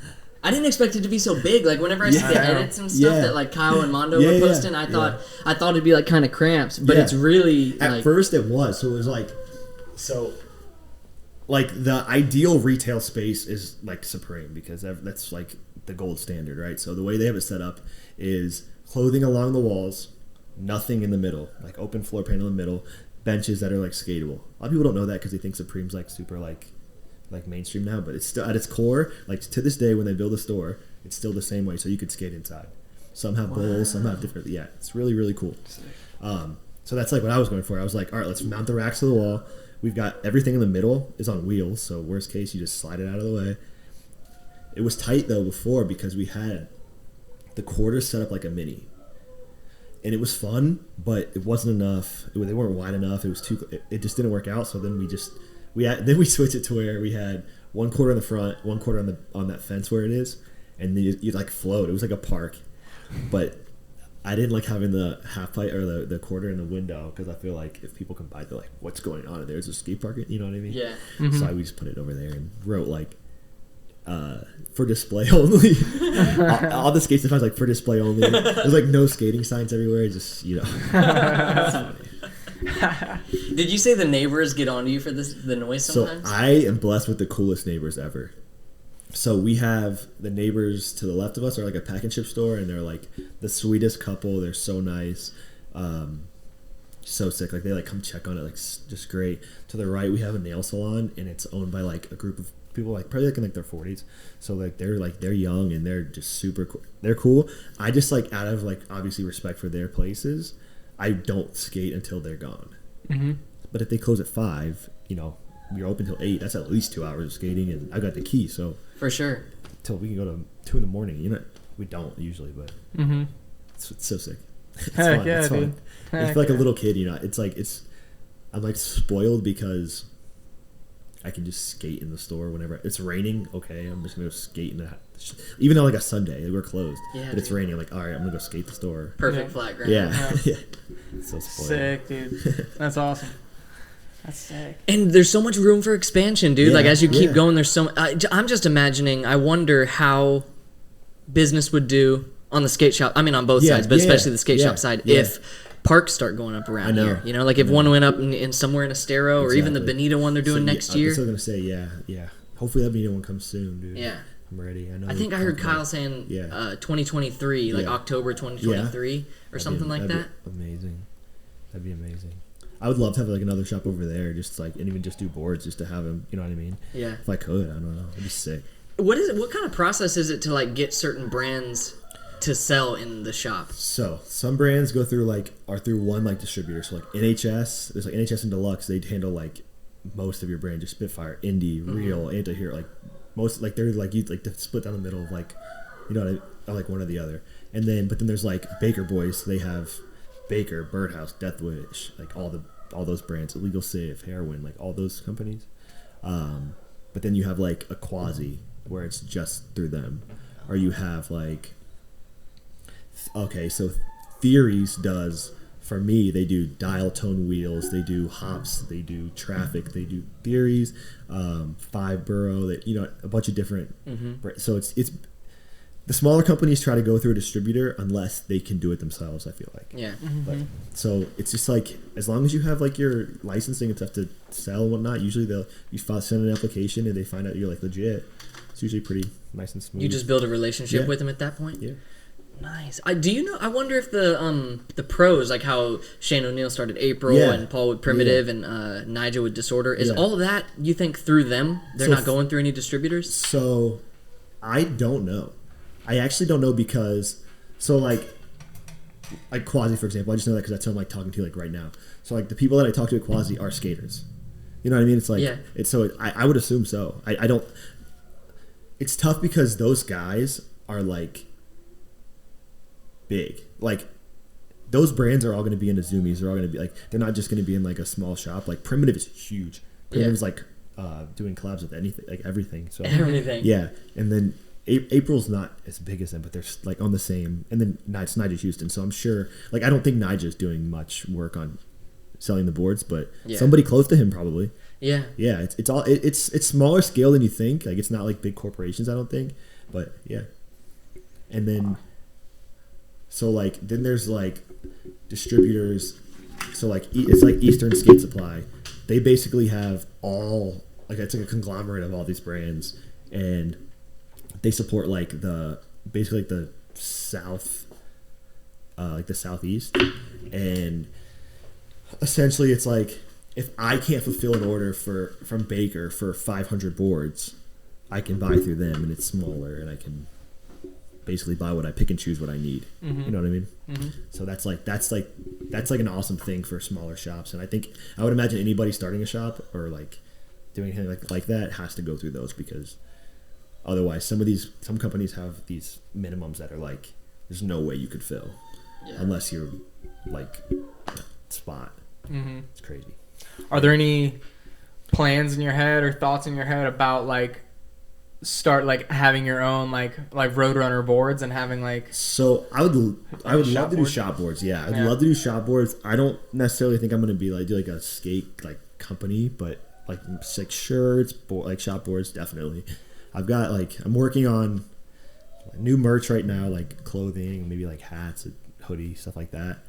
I didn't expect it to be so big. Like whenever I see the edits and stuff that like Kyle and Mondo were posting, I thought it'd be like kind of cramps, but it's really at first it was. So it was like the ideal retail space is like Supreme, because that's like the gold standard, right? So the way they have it set up is clothing along the walls, nothing in the middle, like open floor panel in the middle, benches that are like skatable. A lot of people don't know that because they think Supreme's like super like mainstream now, but it's still at its core, like to this day when they build a store, it's still the same way, so you could skate inside. Some have bowls, some have different. Yeah, it's really, really cool. So that's like what I was going for. I was like, all right, let's mount the racks to the wall. We've got everything in the middle is on wheels, so worst case, you just slide it out of the way. It was tight though before because we had the quarters set up like a mini, and it was fun, but it wasn't enough. They weren't wide enough. It was too. It just didn't work out. So then we switched it to where we had one quarter in the front, one quarter on that fence where it is, and then you like float. It was like a park, but I didn't like having the half pipe or the quarter in the window because I feel like if people come by, they're like, "What's going on in there? Is a skate park?" You know what I mean? Yeah. Mm-hmm. So we just put it over there and wrote like for display only. all the skate stuff was like for display only. There's like no skating signs everywhere. Just That's funny. Did you say the neighbors get on to you for the noise sometimes? So I am blessed with the coolest neighbors ever. So we have the neighbors to the left of us are like a pack and ship store, and they're like the sweetest couple. They're so nice, so sick. Like they like come check on it, like just great. To the right, we have a nail salon, and it's owned by like a group of people, like probably like in like their 40s. So like they're young and they're just super cool. They're cool. I just like out of like obviously respect for their places, I don't skate until they're gone. Mm-hmm. But if they close at 5, we're open till 8. That's at least 2 hours of skating, and I got the key, so for sure. Till we can go to 2 in the morning. We don't usually, but it's so sick. It's Heck fun. yeah, It's fun. dude. I feel like a little kid. It's like I'm like spoiled because I can just skate in the store whenever it's raining. Okay, I'm just gonna go skate in the. Even though like a Sunday we're closed, but it's raining. I'm like, all right, I'm gonna go skate the store. Perfect flat ground. Yeah. So spoiled. Sick, dude. That's awesome. That's sick. And there's so much room for expansion, dude. Yeah, like as you keep going, there's so. I'm just imagining. I wonder how business would do on the skate shop. I mean, on both sides, but especially the skate shop side. If parks start going up around here, like if one went up in somewhere in Estero, or even the Bonita one they're doing next year. I'm still gonna say, yeah. Hopefully that Bonita one comes soon, dude. Yeah. I'm ready. I think I heard Kyle saying 2023, like October 2023 or something like that. Amazing. That'd be amazing. I would love to have like another shop over there, just like, and even just do boards, just to have them. You know what I mean? Yeah. If I could, I don't know. It'd be sick. What is it? What kind of process is it to like get certain brands to sell in the shop? So some brands are through one like distributor. So like NHS, there's like NHS and Deluxe. They handle like most of your brand, just Spitfire, Indie, Real, Anti-Hero, like most, like they're like you like to split down the middle of like, you know, like one or the other. And then but then there's like Baker Boys. They have Baker, Birdhouse, Death Wish, like all those brands, Illegal Civ, Heroin, like all those companies. But then you have like a Quasi where it's just through them, or you have like, okay, so Theories does, for me, they do Dial Tone Wheels, they do Hops, they do Traffic, they do Theories, Five Borough, that, you know, a bunch of different. So it's the smaller companies try to go through a distributor unless they can do it themselves, I feel like. Yeah. But, so it's just like, as long as you have like your licensing and stuff to sell and whatnot, usually you send an application and they find out you're like legit. It's usually pretty nice and smooth. You just build a relationship with them at that point? Yeah. Nice. Do you know? I wonder if the pros, like how Shane O'Neill started April and Paul with Primitive and Nigel with Disorder, is all of that, you think, through them? They're not going through any distributors? So I don't know. I actually don't know because, so like Quasi, for example, I just know that because that's who I'm like talking to like right now. So like the people that I talk to at Quasi are skaters. You know what I mean? It's like, I would assume so. I don't, it's tough because those guys are like big. Like those brands are all going to be in Azumis. They're all going to be like, they're not just going to be in like a small shop. Like Primitive is huge. Primitive's like doing collabs with anything, like everything. So everything. Yeah. And then April's not as big as them, but they're like on the same. And then it's Nigel Houston. So I'm sure, like, I don't think Nigel's doing much work on selling the boards, but somebody close to him probably. Yeah. Yeah. It's smaller scale than you think. Like, it's not like big corporations, I don't think. But yeah. And then, so like, then there's like distributors. So like, it's like Eastern Skate Supply. They basically have all, like, it's like a conglomerate of all these brands, and they support like basically like the south, like the southeast, and essentially it's like, if I can't fulfill an order from Baker for 500 boards, I can buy through them, and it's smaller, and I can basically buy what I pick and choose what I need. You know what I mean? So that's like an awesome thing for smaller shops, and I would imagine anybody starting a shop or like doing anything like that has to go through those, because otherwise some companies have these minimums that are like, there's no way you could fill unless you're like spot. It's crazy. Are there any plans in your head or thoughts in your head about like start like having your own like Roadrunner boards and having like? So I would love to do shop boards. Yeah, I'd love to do shop boards. I don't necessarily think I'm gonna be like do like a skate like company, but like shirts, like shop boards, definitely. I'm working on new merch right now, like clothing, maybe like hats, hoodie, stuff like that.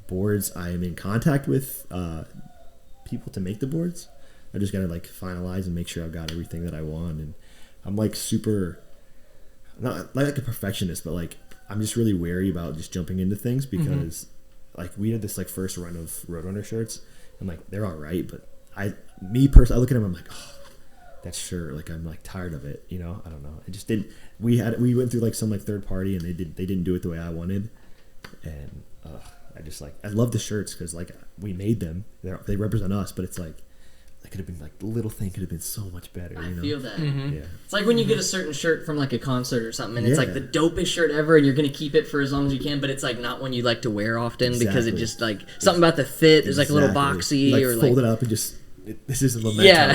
Boards, I am in contact with people to make the boards. I just gotta like finalize and make sure I've got everything that I want, and I'm like super, not like a perfectionist, but like I'm just really wary about just jumping into things, because like we had this like first run of Roadrunner shirts, and like they're all right, but I look at them, I'm like, oh, that shirt, like I'm like tired of it, you know. I don't know, I just didn't. We went through like some like third party, and they didn't do it the way I wanted, and I love the shirts because like we made them, they represent us, but it's like it could have been like the little thing could have been so much better. You know? I feel that. Yeah. It's like when you get a certain shirt from like a concert or something, and it's like the dopest shirt ever, and you're gonna keep it for as long as you can, but it's like not one you like to wear often because it just like something about the fit is like a little boxy, like, or fold like it up and just. This is a memento. Yeah.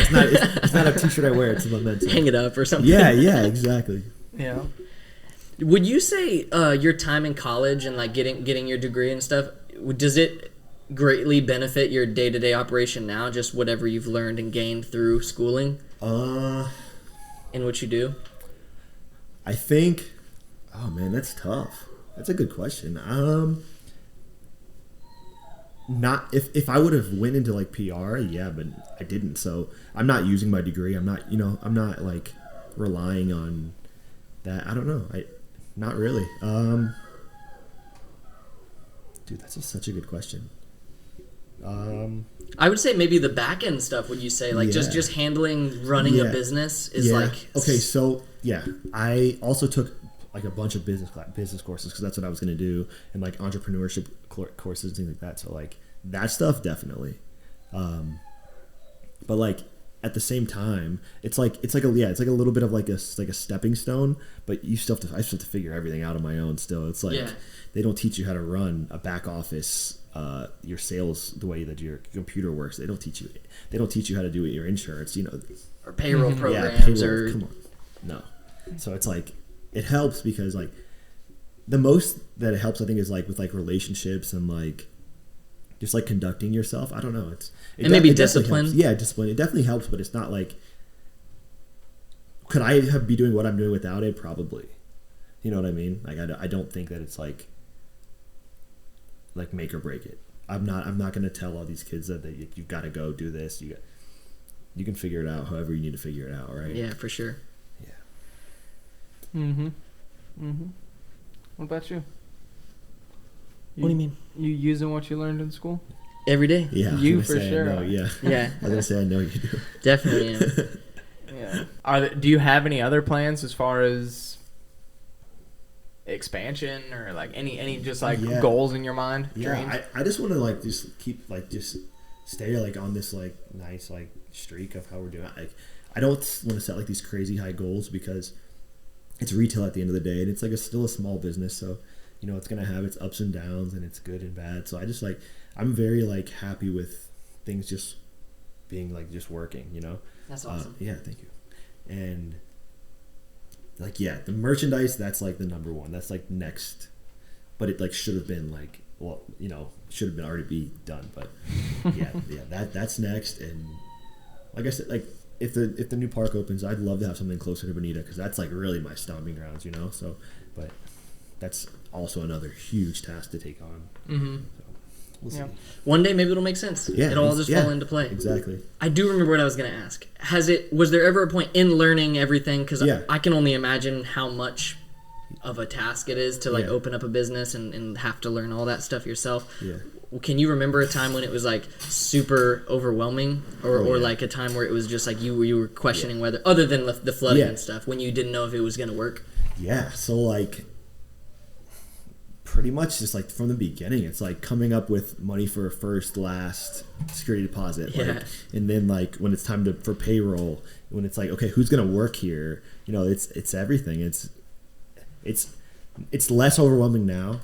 It's not a t-shirt I wear. It's a memento. Hang it up or something. Yeah, exactly. Yeah. Would you say your time in college and like getting your degree and stuff, does it greatly benefit your day-to-day operation now, just whatever you've learned and gained through schooling in what you do? I think, oh man, that's tough. That's a good question. Not if I would have went into like PR, yeah, but I didn't. So I'm not using my degree. I'm not like relying on that. I don't know. Not really. Dude, that's such a good question. I would say maybe the back end stuff. Would you say like just handling running a business is like okay? So I also took like a bunch of business courses because that's what I was gonna do, and like entrepreneurship courses and things like that. So like that stuff definitely, but like at the same time, it's like a little bit of like a stepping stone, but I still have to figure everything out on my own. Still, it's like they don't teach you how to run a back office. Your sales, the way that your computer works, they don't teach you how to do your insurance, or payroll programs, come on, no. So it's like it helps because like the most that it helps, I think, is like with like relationships and like just like conducting yourself. I don't know. Maybe discipline. Yeah, discipline. It definitely helps, but it's not like. Could I be doing what I'm doing without it? Probably. You know what I mean? Like I don't think that it's like make or break it. I'm not going to tell all these kids that you've got to go do this. You can figure it out however you need to figure it out, right? Yeah, for sure. Yeah. What about you? What do you mean? You using what you learned in school? Every day. Yeah. You for sure. Yeah. Yeah. I was going to say I know you do. Definitely. Yeah. Do you have any other plans as far as expansion or like any just like goals in your mind? Dreams? I just want to like just keep like just stay like on this like nice like streak of how we're doing. Like I don't want to set like these crazy high goals because it's retail at the end of the day, and it's like still a small business, so it's gonna have its ups and downs and it's good and bad. So I just like I'm very like happy with things just being like just working. That's awesome. Yeah, thank you. And like the merchandise, that's like the number one. That's like next, but it like should have been like should have been already be done. But that's next. And like I said, like if the new park opens, I'd love to have something closer to Bonita because that's like really my stomping grounds, So, but that's also another huge task to take on. Mm-hmm. So we'll see. One day maybe it'll make sense. Yeah, it'll all just fall into play. Exactly. I do remember what I was going to ask. Was there ever a point in learning everything? Because I can only imagine how much of a task it is to like open up a business and have to learn all that stuff yourself. Yeah. Can you remember a time when it was like super overwhelming or like a time where it was just like you were questioning whether, other than the flooding and stuff, when you didn't know if it was going to work? Yeah. So like pretty much just like from the beginning, it's like coming up with money for a first, last security deposit. Like, and then like when it's time for payroll, when it's like, okay, who's going to work here? It's everything. It's less overwhelming now,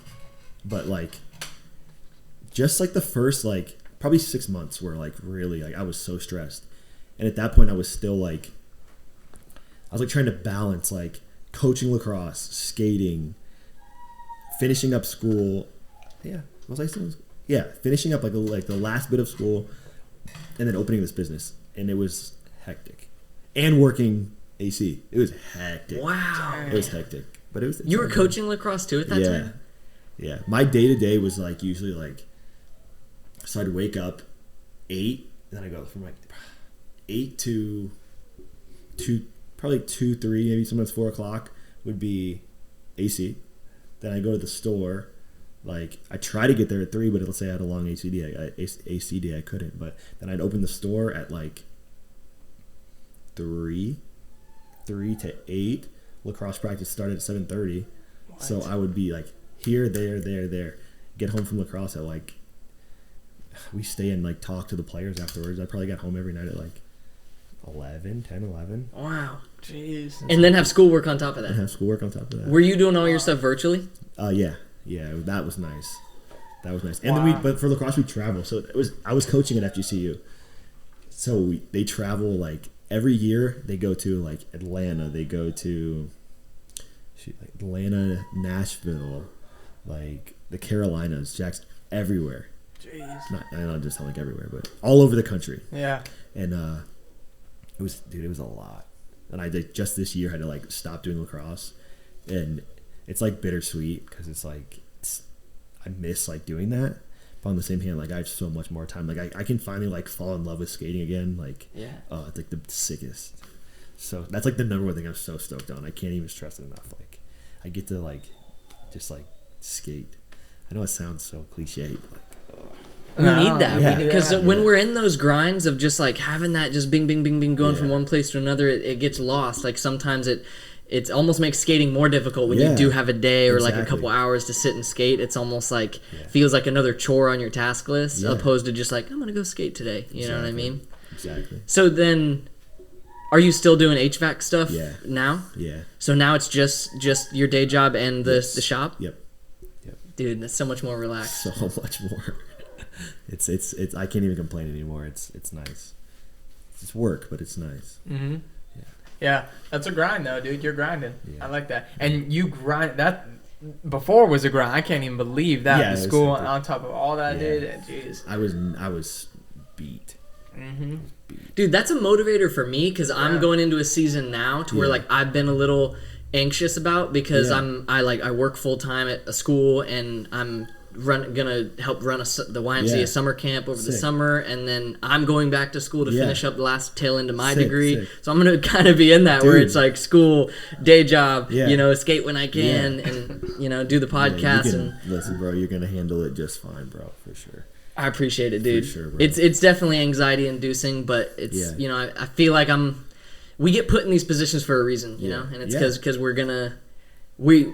but like just like the first like probably 6 months were like really like I was so stressed, and at that point I was still like I was like trying to balance like coaching lacrosse, skating, finishing up school. Finishing up like the last bit of school, and then opening this business, and it was hectic, and working AC. It was hectic. Wow, it was hectic. But it was. You were coaching lacrosse too at that time? Yeah. My day-to-day was like usually like, so I'd wake up 8, then I go from like 8 to 2, probably 2, 3, maybe sometimes 4 o'clock would be AC. Then I go to the store. Like I try to get there at 3, but let's say I had a long ACD, I couldn't. But then I'd open the store at like 3 to 8. Lacrosse practice started at 7:30, so I would be like here, there. Get home from lacrosse at like, we stay and like talk to the players afterwards. I probably got home every night at like 11. Wow, jeez. And then have schoolwork on top of that. Were you doing all your stuff virtually? Yeah, that was nice. And then but for lacrosse we travel. So I was coaching at FGCU, so they travel like. Every year they go to like Atlanta, they go to Atlanta, Nashville, like the Carolinas, Jackson, everywhere. Jeez. Not just like everywhere, but all over the country. Yeah. And it was a lot. And I just this year had to like stop doing lacrosse, and it's like bittersweet because it's like I miss like doing that. But on the same hand, like I have so much more time. Like I can finally like fall in love with skating again. Like it's like the sickest. So that's like the number one thing I'm so stoked on. I can't even stress it enough. Like I get to like just like skate. I know it sounds so cliche, but we need that because Yeah. when we're in those grinds of just like having that just bing bing bing bing going from one place to another, it gets lost. Like sometimes it almost makes skating more difficult when you do have a day or like a couple hours to sit and skate. It's almost like feels like another chore on your task list opposed to just like I'm gonna go skate today. You know what I mean? Exactly. So then, are you still doing HVAC stuff now? Yeah. So now it's just your day job and the shop. Yep. Dude, that's so much more relaxed. So much more. It's I can't even complain anymore. It's nice. It's work, but it's nice. Mm-hmm. Yeah, that's a grind though, dude. You're grinding. Yeah. I like that. And you grind that before was a grind. I can't even believe that. Yeah, the school on top of all that, dude. Jeez. I was beat. Mm-hmm. Dude, that's a motivator for me because I'm going into a season now to where like I've been a little anxious about because I work full time at a school and I'm gonna help run the YMCA summer camp over the summer, and then I'm going back to school to finish up the last tail end of my degree. So I'm gonna kind of be in that where it's like school, day job, skate when I can, and do the podcast. Listen, bro, you're gonna handle it just fine, bro, for sure. I appreciate it, dude. For sure, bro. It's definitely anxiety inducing, but it's I feel like we get put in these positions for a reason, you know, and it's because we're gonna. We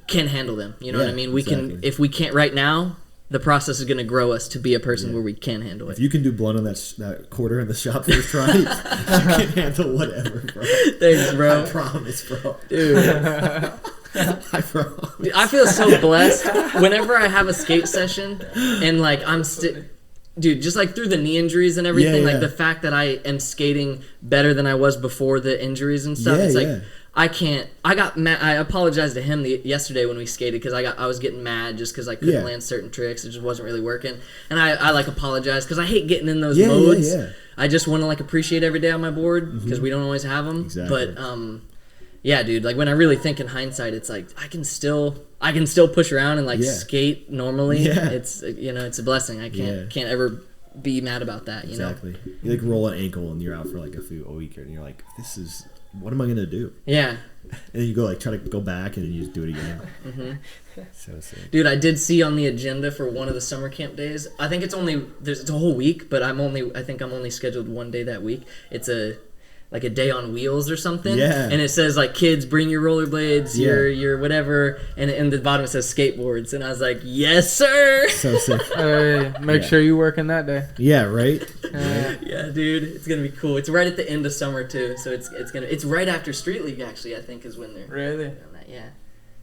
can handle them. You know what I mean? We can. If we can't right now, the process is going to grow us to be a person where we can handle it. If you can do blunt on that quarter in the shop first try, you can handle whatever, bro. Thanks, bro. I promise, bro. Dude. I promise. Dude, I feel so blessed whenever I have a skate session and like I'm dude, just like through the knee injuries and everything, like the fact that I am skating better than I was before the injuries and stuff. It's like I got mad. I apologized to him yesterday when we skated because I was getting mad just because I couldn't land certain tricks. It just wasn't really working, and I like apologized because I hate getting in those modes. I just want to like appreciate every day on my board because we don't always have them. Exactly. But yeah, dude. Like when I really think in hindsight, it's like I can still push around and like skate normally. Yeah. It's it's a blessing. I can't ever be mad about that. You know. You like roll an ankle and you're out for like a week and you're like, this is. What am I gonna do? Yeah. And then you go like try to go back and then you just do it again. So sick. Dude, I did see on the agenda for one of the summer camp days. I think it's a whole week, but I think I'm only scheduled one day that week. It's a day on wheels or something. Yeah. And it says like kids bring your rollerblades, your whatever, and in the bottom it says skateboards. And I was like, yes, sir. So sick. Make sure you work in that day. Yeah, right? Yeah, dude, it's gonna be cool. It's right at the end of summer too, so it's right after Street League actually. I think is when they're really on that. Yeah,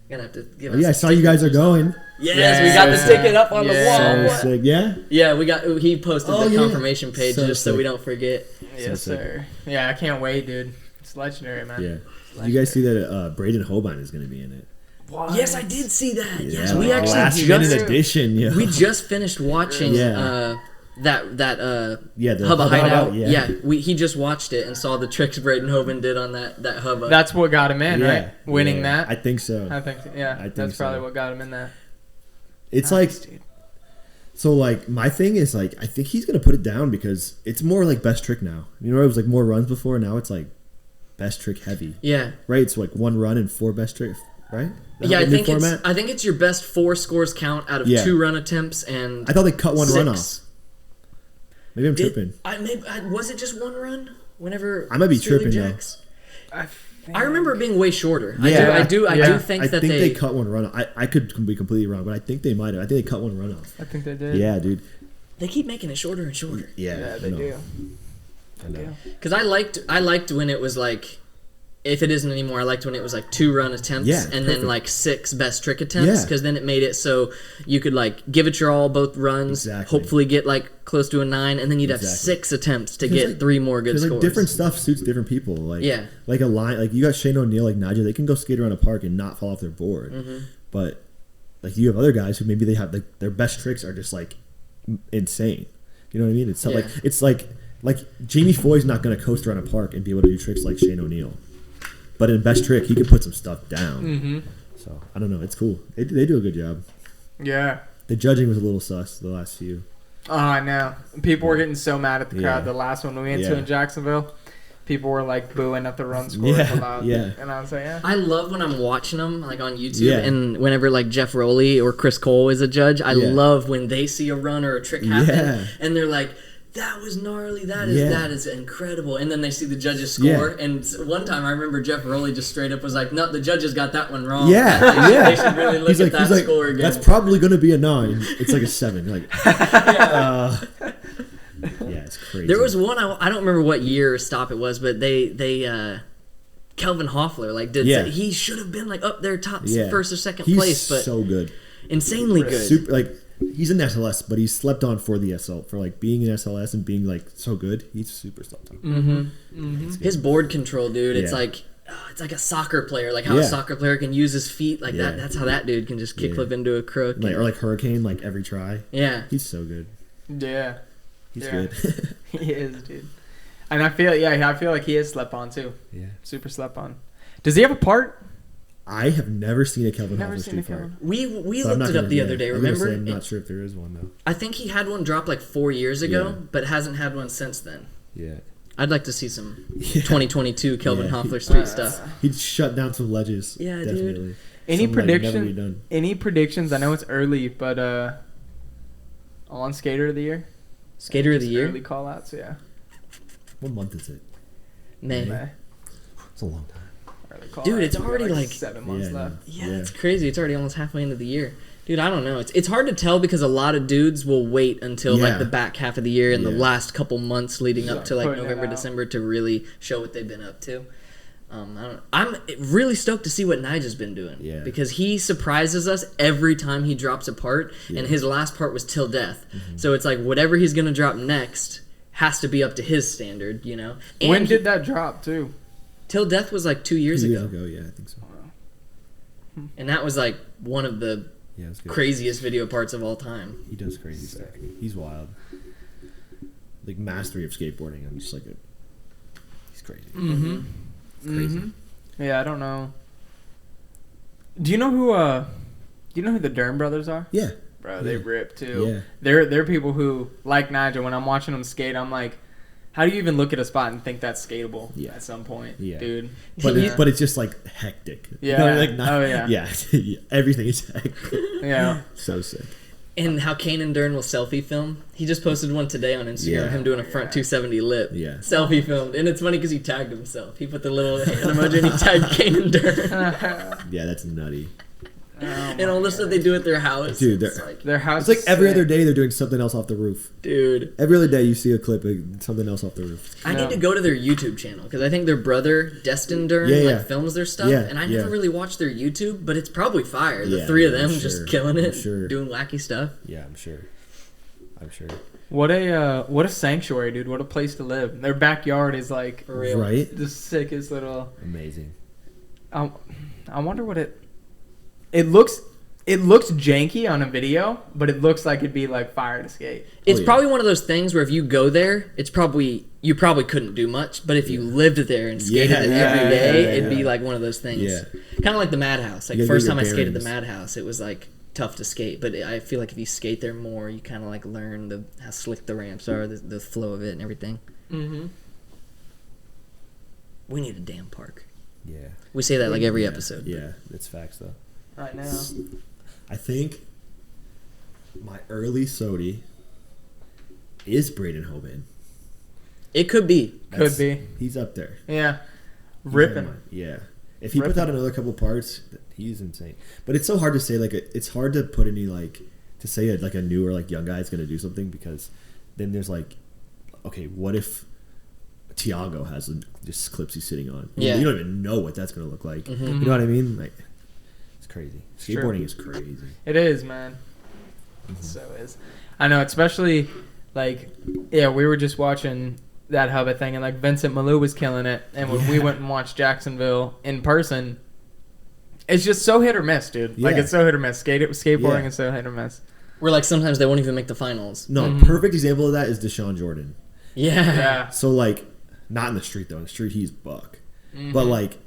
gonna have to give. I saw you guys are going. Yes, we got the ticket up on the wall. So sick. Yeah. Yeah, he posted the confirmation page just so we don't forget. Yes, sir. Yeah, I can't wait, dude. It's legendary, man. Yeah. Did you guys see that Braden Holbein is gonna be in it? What? Yes, I did see that. Yeah, yes, we actually last minute edition. Yeah. We just finished watching. That Hubba Hideout. He just watched it and saw the tricks Braden Hoban did on that Hubba. That's what got him in, right? Winning that. I think so. I think that's probably what got him in that. It's nice, like, dude. So like my thing is like I think he's gonna put it down because it's more like best trick now. You know, it was like more runs before. Now it's like best trick heavy. Yeah. Right. It's like 1 run and 4 best trick. Right. Yeah, I think it's your best 4 scores count out of 2 run attempts and. I thought they cut 1 run off. Maybe I'm tripping. Was it just 1 run? Whenever I might be tripping though. I remember it being way shorter. Yeah, I do think that they cut 1 run off. I could be completely wrong, but I think they might have. I think they cut 1 run off. I think they did. Yeah, dude. They keep making it shorter and shorter. Yeah, they do. I know. Because I liked when it was like. If it isn't anymore, I liked when it was like 2 run attempts and then like 6 best trick attempts because then it made it so you could like give it your all both runs, hopefully get like close to a 9, and then you'd have 6 attempts to get 3 more good scores. Like different stuff suits different people. Like like a line, like you got Shane O'Neill, like Nadia, they can go skate around a park and not fall off their board. But like you have other guys who maybe they have like their best tricks are just like insane. You know what I mean? It's like Jamie Foy's not going to coast around a park and be able to do tricks like Shane O'Neill. But in best trick, he can put some stuff down. So I don't know. It's cool. They do a good job. Yeah. The judging was a little sus the last few. Oh, I know. People were getting so mad at the crowd the last one we went to in Jacksonville. people were like booing at the run score allowed. Yeah. And I was like, yeah. I love when I'm watching them like on YouTube, and whenever like Jeff Rowley or Chris Cole is a judge, I love when they see a run or a trick happen, and they're like, that was gnarly. That is incredible. And then they see the judges score. Yeah. And one time I remember Jeff Rowley just straight up was like, no, the judges got that one wrong. Yeah, they should really look at that score again. That's probably going to be a 9. It's like a 7. Like, yeah, it's crazy. There was one, I don't remember what year or stop it was, but they Kelvin Hoffler like did say he should have been like up there first or second place, but so good, insanely good. Super, like he's in SLS, but he's slept on for the SL for like being in SLS and being like so good. He's super slept on. His board control, dude. It's like a soccer player. Like how a soccer player can use his feet like that. That's how that dude can just kickflip into a crook. Like, or like Hurricane, like every try. Yeah, he's so good. Yeah, he's good. He is, dude. And I feel like he is slept on too. Yeah, super slept on. Does he have a part? I have never seen a Kelvin Hoffler street part. We looked it up the other day. Remember? I'm not sure if there is one though. I think he had one drop like 4 years ago, but hasn't had one since then. Yeah. I'd like to see some 2022 Kelvin Hoffler street stuff. He'd shut down some ledges. Yeah, definitely. dude. Any prediction? Any predictions? I know it's early, but on Skater of the Year. Skater of the Year. Early call outs, yeah. What month is it? May. It's a long time. Dude, it's already like 7 months left. Yeah, it's crazy. It's already almost halfway into the year. Dude, I don't know. It's hard to tell because a lot of dudes will wait until like the back half of the year and the last couple months leading up to like November, December to really show what they've been up to. I'm really stoked to see what Nigel's been doing because he surprises us every time he drops a part, and his last part was Till Death. So it's like whatever he's gonna drop next has to be up to his standard, you know. And when did that drop too? Till Death was like 2 years ago. Yeah, I think so. And that was like one of the craziest video parts of all time. He does crazy stuff. He's wild. Like mastery of skateboarding. I'm just like he's crazy. Crazy. Yeah, I don't know. Do you know who the Dern brothers are? Yeah. Bro, they rip too. Yeah. They're people who, like Nigel, when I'm watching them skate, I'm like, how do you even look at a spot and think that's skatable at some point, dude? But it's just like hectic. Yeah. You know, like not, yeah. Everything is hectic. Yeah. So sick. And how Kanan Dern will selfie film. He just posted one today on Instagram, him doing a front 270 lip. Yeah. Selfie filmed. And it's funny because he tagged himself. He put the little hand emoji and he tagged Kanan Dern. Yeah, that's nutty. And all the stuff they do at their house. Dude, their house. It's like every other day they're doing something else off the roof. Dude. Every other day you see a clip of something else off the roof. I need to go to their YouTube channel because I think their brother, Destin Dern, films their stuff. And I never really watched their YouTube, but it's probably fire. The three of them just killing it, doing wacky stuff. Yeah, I'm sure. What a sanctuary, dude. What a place to live. Their backyard is like the sickest little. Amazing. I wonder what it looks janky on a video, but it looks like it'd be like fire to skate. It's probably one of those things where if you go there, you probably couldn't do much, but if you lived there and skated it every day, it'd be like one of those things. Yeah. Kind of like the Madhouse. Like first time I skated the Madhouse, it was like tough to skate, but I feel like if you skate there more, you kind of like learn how slick the ramps are, the flow of it and everything. We need a damn park. Yeah. We say that like every episode. Yeah, it's facts though. Right now, I think my early SOTY is Braden Hoban. It could be. He's up there. Yeah. Ripping. Yeah. If he puts out another couple parts, he's insane. But it's so hard to say. Like, it's hard to put any to say like a new or like young guy is going to do something because then there's like, okay, what if Tiago has just clips he's sitting on? Yeah. You don't even know what that's going to look like. You know what I mean? Like. Crazy. Skateboarding is crazy. It is, man. So is. I know, especially we were just watching that Hubba thing, and like Vincent Malou was killing it, and when we went and watched Jacksonville in person, it's just so hit or miss, dude. Like it's so hit or miss. Skateboarding is so hit or miss. Where like sometimes they won't even make the finals. No, perfect example of that is Deshaun Jordan. Yeah. So like, not in the street though. In the street he's buck, but like,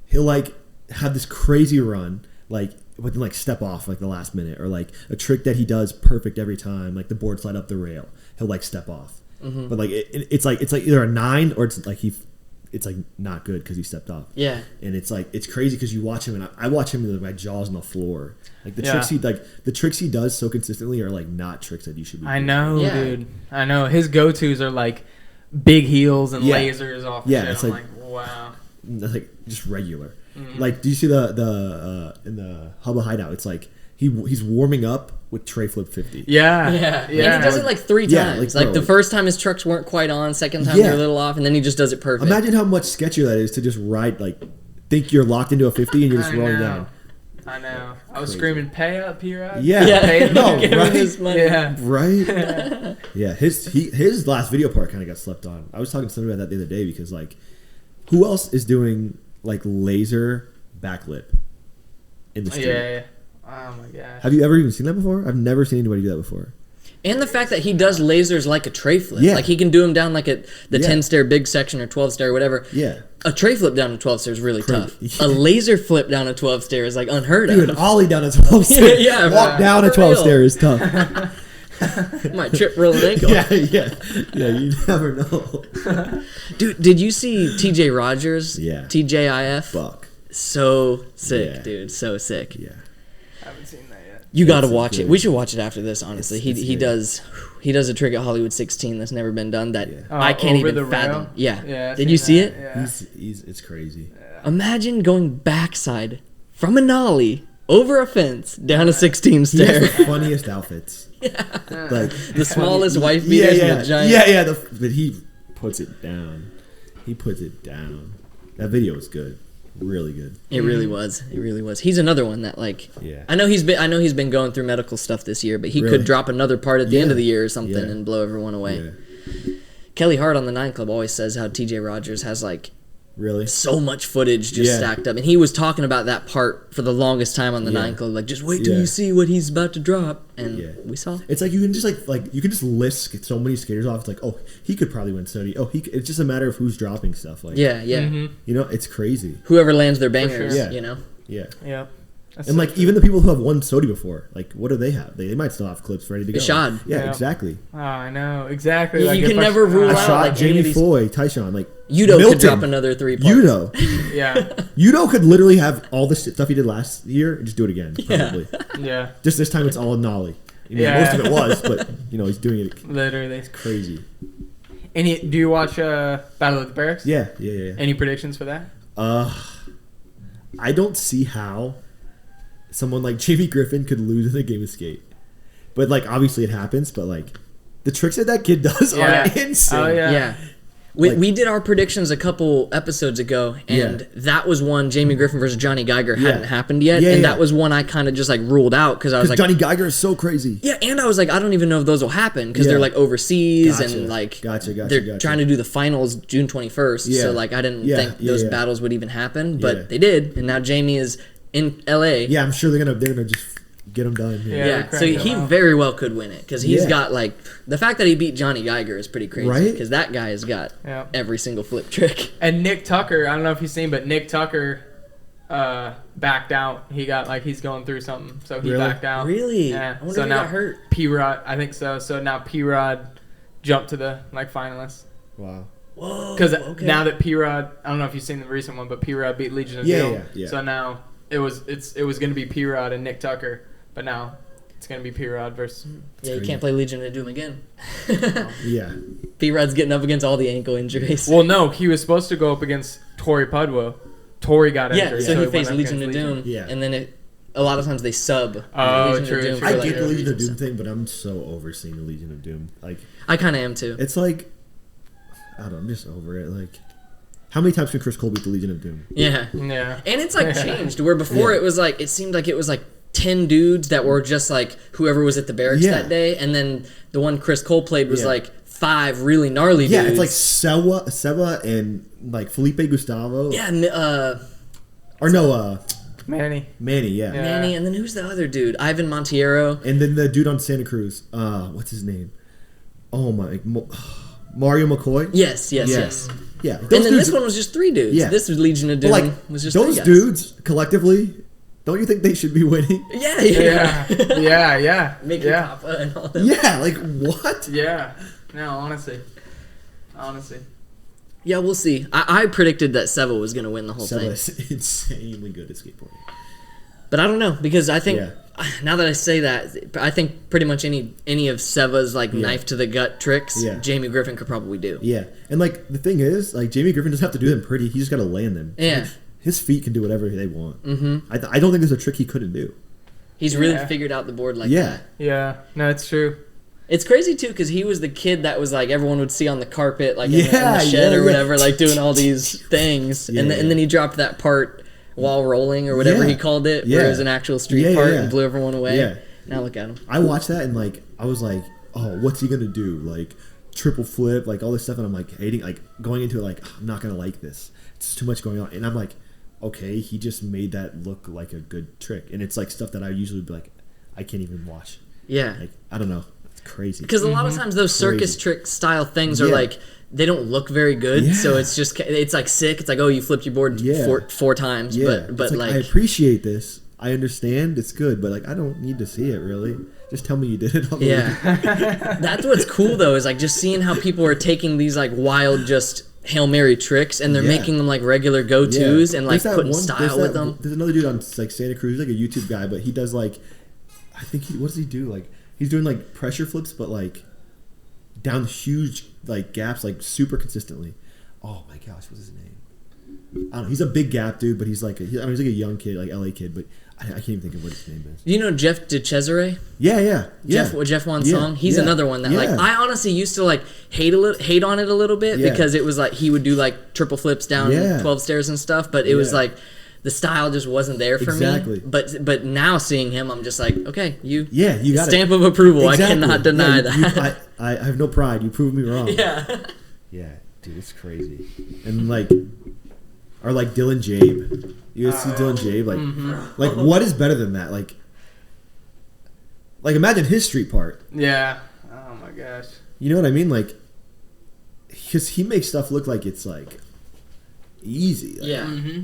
he'll like have this crazy run, but then like step off like the last minute, or like a trick that he does perfect every time, like the board slide up the rail, he'll like step off. But like it's like either a 9 or it's like he it's like not good because he stepped up. Yeah. And it's like it's crazy because you watch him and I watch him and my jaw's on the floor. Like the tricks he does so consistently are like not tricks that you should be doing. I know, dude. I know. His go-tos are like big heels and lasers off. Yeah, shit. it's I'm like wow. That's like just regular. Like, do you see the in the Hubba Hideout? It's like he's warming up with tray flip 50. Yeah. And he does it like 3 times. Yeah, like the first time his trucks weren't quite on, second time they're a little off, and then he just does it perfect. Imagine how much sketchier that is to just ride like think you're locked into a 50 and you're just rolling down. I know. I was screaming, "Pay up, P-Rod." Yeah. Pay him. No, Give him right? his money. Yeah. Right. Yeah. His last video part kind of got slept on. I was talking to somebody about that the other day because like, who else is doing like laser backflip in the street? Yeah. Oh my gosh. Have you ever even seen that before? I've never seen anybody do that before. And the fact that he does lasers like a tray flip. Yeah. Like he can do them down like the 10-stair big section or 12-stair, whatever. Yeah. A tray flip down a 12-stair is really tough. Yeah. A laser flip down a 12-stair is like unheard of. Dude, an ollie down a 12 stair. Yeah, walk down a 12 stair is tough. Might trip roll an ankle. Yeah. You never know. Dude, did you see TJ Rogers? Yeah. TJIF? Fuck. So sick, Yeah. dude. So sick. Yeah. I haven't seen that yet. You got to It's watch it. good. We should watch it after this. Honestly, It's he good. does a trick at Hollywood 16 that's never been done. That Yeah. I can't Over even the fathom. rail? Yeah. I've Did you seen see that. it? Yeah. It's crazy. Imagine going backside from a nollie over a fence down a 16 He has stair. the funniest outfits. Like The smallest wife beaters and the giant. But he puts it down. That video is good. Really good. It really was. It really was. He's another one that like. Yeah. I know he's been going through medical stuff this year, but he Really? could drop another part at the end of the year or something Yeah. and blow everyone away. Yeah. Kelly Hart on the 9 Club always says how TJ Rogers has like Really? so much footage just stacked up, and he was talking about that part for the longest time on the 9 Club. Like, just wait till you see what he's about to drop, and we saw. It's like you can just like you can just list so many skaters off. It's like, oh, he could probably win Sony. Oh, it's just a matter of who's dropping stuff. Like, Yeah. you know, it's crazy. Whoever lands their bangers, sure. Yeah. you know. Yeah. Yep. And like even the people who have won Sony before, like what do they have? They might still have clips ready to go. Ishad. Yeah, Yeah. exactly. Oh, I know exactly. You like can if I- never rule I out, shot like, any Jamie of these- Foy, Tyshawn, like Udo Milton. could drop another 3-part. Udo. Yeah. Udo could literally have all the stuff he did last year and just do it again. Probably. Yeah. Just this time it's all nollie. I mean, Yeah. most of it was, but you know he's doing it Literally. crazy. Do you watch Battle of the Barracks? Yeah. Any predictions for that? I don't see how someone like Jamie Griffin could lose in a game of skate. But like obviously it happens, but like the tricks that kid does Yeah. are insane. Oh yeah. Yeah. We did our predictions a couple episodes ago, and that was one Jamie Griffin versus Johnny Geiger hadn't happened yet, and that was one I kind of just like ruled out because I was like, Johnny Geiger is so crazy. yeah, and I was like, I don't even know if those will happen because they're like overseas and like they're trying to do the finals June 21st, so like I didn't think those battles would even happen, but they did, and now Jamie is in LA. Yeah, I'm sure they're gonna just get him done. Yeah, so he very well could win it because he's got like the fact that he beat Johnny Geiger is pretty crazy Right? because that guy has got every single flip trick. And Nick Tucker, I don't know if you've seen, but Nick Tucker backed out. He got like he's going through something, so he backed out. Really? Yeah. I wonder So if he now got hurt. P-Rod, I think so. So now P-Rod jumped to the like finalists. Wow. Whoa. Because now that P-Rod, I don't know if you've seen the recent one, but P-Rod beat Legion of Doom. Yeah. So now it was going to be P-Rod and Nick Tucker, but now it's going to be P-Rod versus. Yeah, you can't play Legion of Doom again. Yeah. P-Rod's getting up against all the ankle injuries. Well, no, he was supposed to go up against Tori Pudwo. Tori got injured. so he went faced up Legion of against Doom, Yeah. and then a lot of times they sub. Oh, Legion true, of Doom true. for, I like, get the other Legion of reasons. Doom thing, but I'm so over seeing the Legion of Doom. Like I kind of am too. it's like I don't know, I'm just over it. Like how many times can Chris Cole beat the Legion of Doom? Yeah. Yeah. And it's like changed where before it was like it seemed like it was like 10 dudes that were just like whoever was at the barracks that day, and then the one Chris Cole played was like 5 really gnarly dudes. Yeah, it's like Seba and like Felipe Gustavo. Yeah, Manny. Yeah. Manny, and then who's the other dude? Ivan Montiero. And then the dude on Santa Cruz. What's his name? Oh my, Mario McCoy. Yes. Yeah. And then dudes- this one was just 3 dudes. Yeah. This was Legion of Doom. But like was just those 3 guys. dudes collectively, don't you think they should be winning? Yeah. Yeah. Mickey Papa and all that. Yeah, like what? Yeah. No, honestly. Yeah, we'll see. I predicted that Seva was going to win the whole thing. Seva is insanely good at skateboarding. But I don't know, because I think, now that I say that, I think pretty much any of Seva's, like, knife to the gut tricks, Jamie Griffin could probably do. Yeah. And, like, the thing is, like, Jamie Griffin doesn't have to do them pretty. He just got to land them. Yeah. Like, his feet can do whatever they want. Mm-hmm. I don't think there's a trick he couldn't do. He's really figured out the board like that. Yeah. No, it's true. It's crazy, too, because he was the kid that was, like, everyone would see on the carpet, like, in the shed or whatever, like, doing all these things. And then he dropped that part while rolling or whatever he called it, where it was an actual street part and blew everyone away. Yeah. Now look at him. I watched that and, like, I was like, oh, what's he going to do? Like, triple flip, like, all this stuff. And I'm, like, hating, like, going into it, like, I'm not going to like this. It's too much going on. And I'm like, okay, he just made that look like a good trick. And it's, like, stuff that I usually be like, I can't even watch. Yeah. Like, I don't know. Crazy, because a lot of times those circus trick style things are like, they don't look very good, so it's like sick. It's like, oh, you flipped your board four times, but like, I appreciate this, I understand it's good, but like, I don't need to see it really. Just tell me you did it. That's what's cool though, is like just seeing how people are taking these like wild just Hail Mary tricks and they're making them like regular go-tos and like putting style with them. There's another dude on like Santa Cruz, like a YouTube guy, but he does like, I think what does he do, like he's doing like pressure flips, but like down huge like gaps, like super consistently. Oh my gosh, what's his name? I don't know. He's a big gap dude, but he's like he's like a young kid, like LA kid, but I can't even think of what his name is. You know Jeff DeCesare? Yeah. Jeff Wansong. He's another one that like I honestly used to like hate on it a little bit because it was like he would do like triple flips down 12 stairs and stuff, but it was like the style just wasn't there for me. But now seeing him, I'm just like, okay, you got stamp of approval. Exactly. I cannot deny that. I have no pride. You proved me wrong. Yeah, dude, it's crazy. And like, or like Dylan Jabe. You guys see Dylan Jabe? Like, like what is better than that? Like imagine his street part. Yeah. Oh my gosh. You know what I mean? Like, because he makes stuff look like it's like easy. Like, yeah.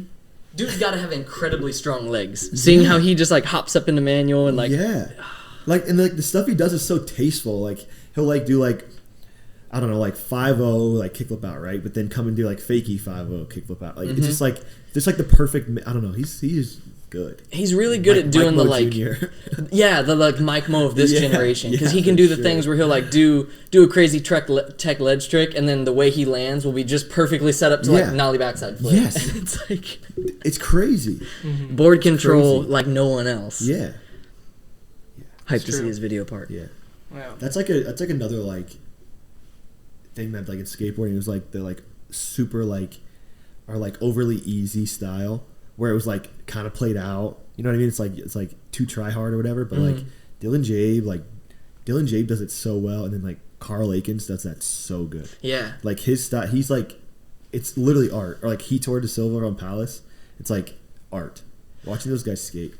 Dude's got to have incredibly strong legs. Seeing how he just like hops up into manual and like like and like the stuff he does is so tasteful. Like he'll like do like I don't know like 5-0 like kickflip out, right? But then come and do like fakey 5-0 kickflip out. Like it's just like the perfect. I don't know. He's good. He's really good at doing Mike the like the like Mike Mo of this generation because he can do the things where he'll like do a crazy tech ledge trick and then the way he lands will be just perfectly set up to like nollie backside flip. Yes, it's like it's crazy. Board control like no one else. Yeah. Hyped to see his video part. Yeah. Wow. That's like another like thing that like in skateboarding was like the like super like or like overly easy style where it was like kind of played out. You know what I mean? It's like too try hard or whatever. But like Dylan Jabe does it so well, and then like Carl Aikens does that so good. Yeah. Like his style, he's like, it's literally art. Or like Hitor de Silva on Palace, it's like art. Watching those guys skate.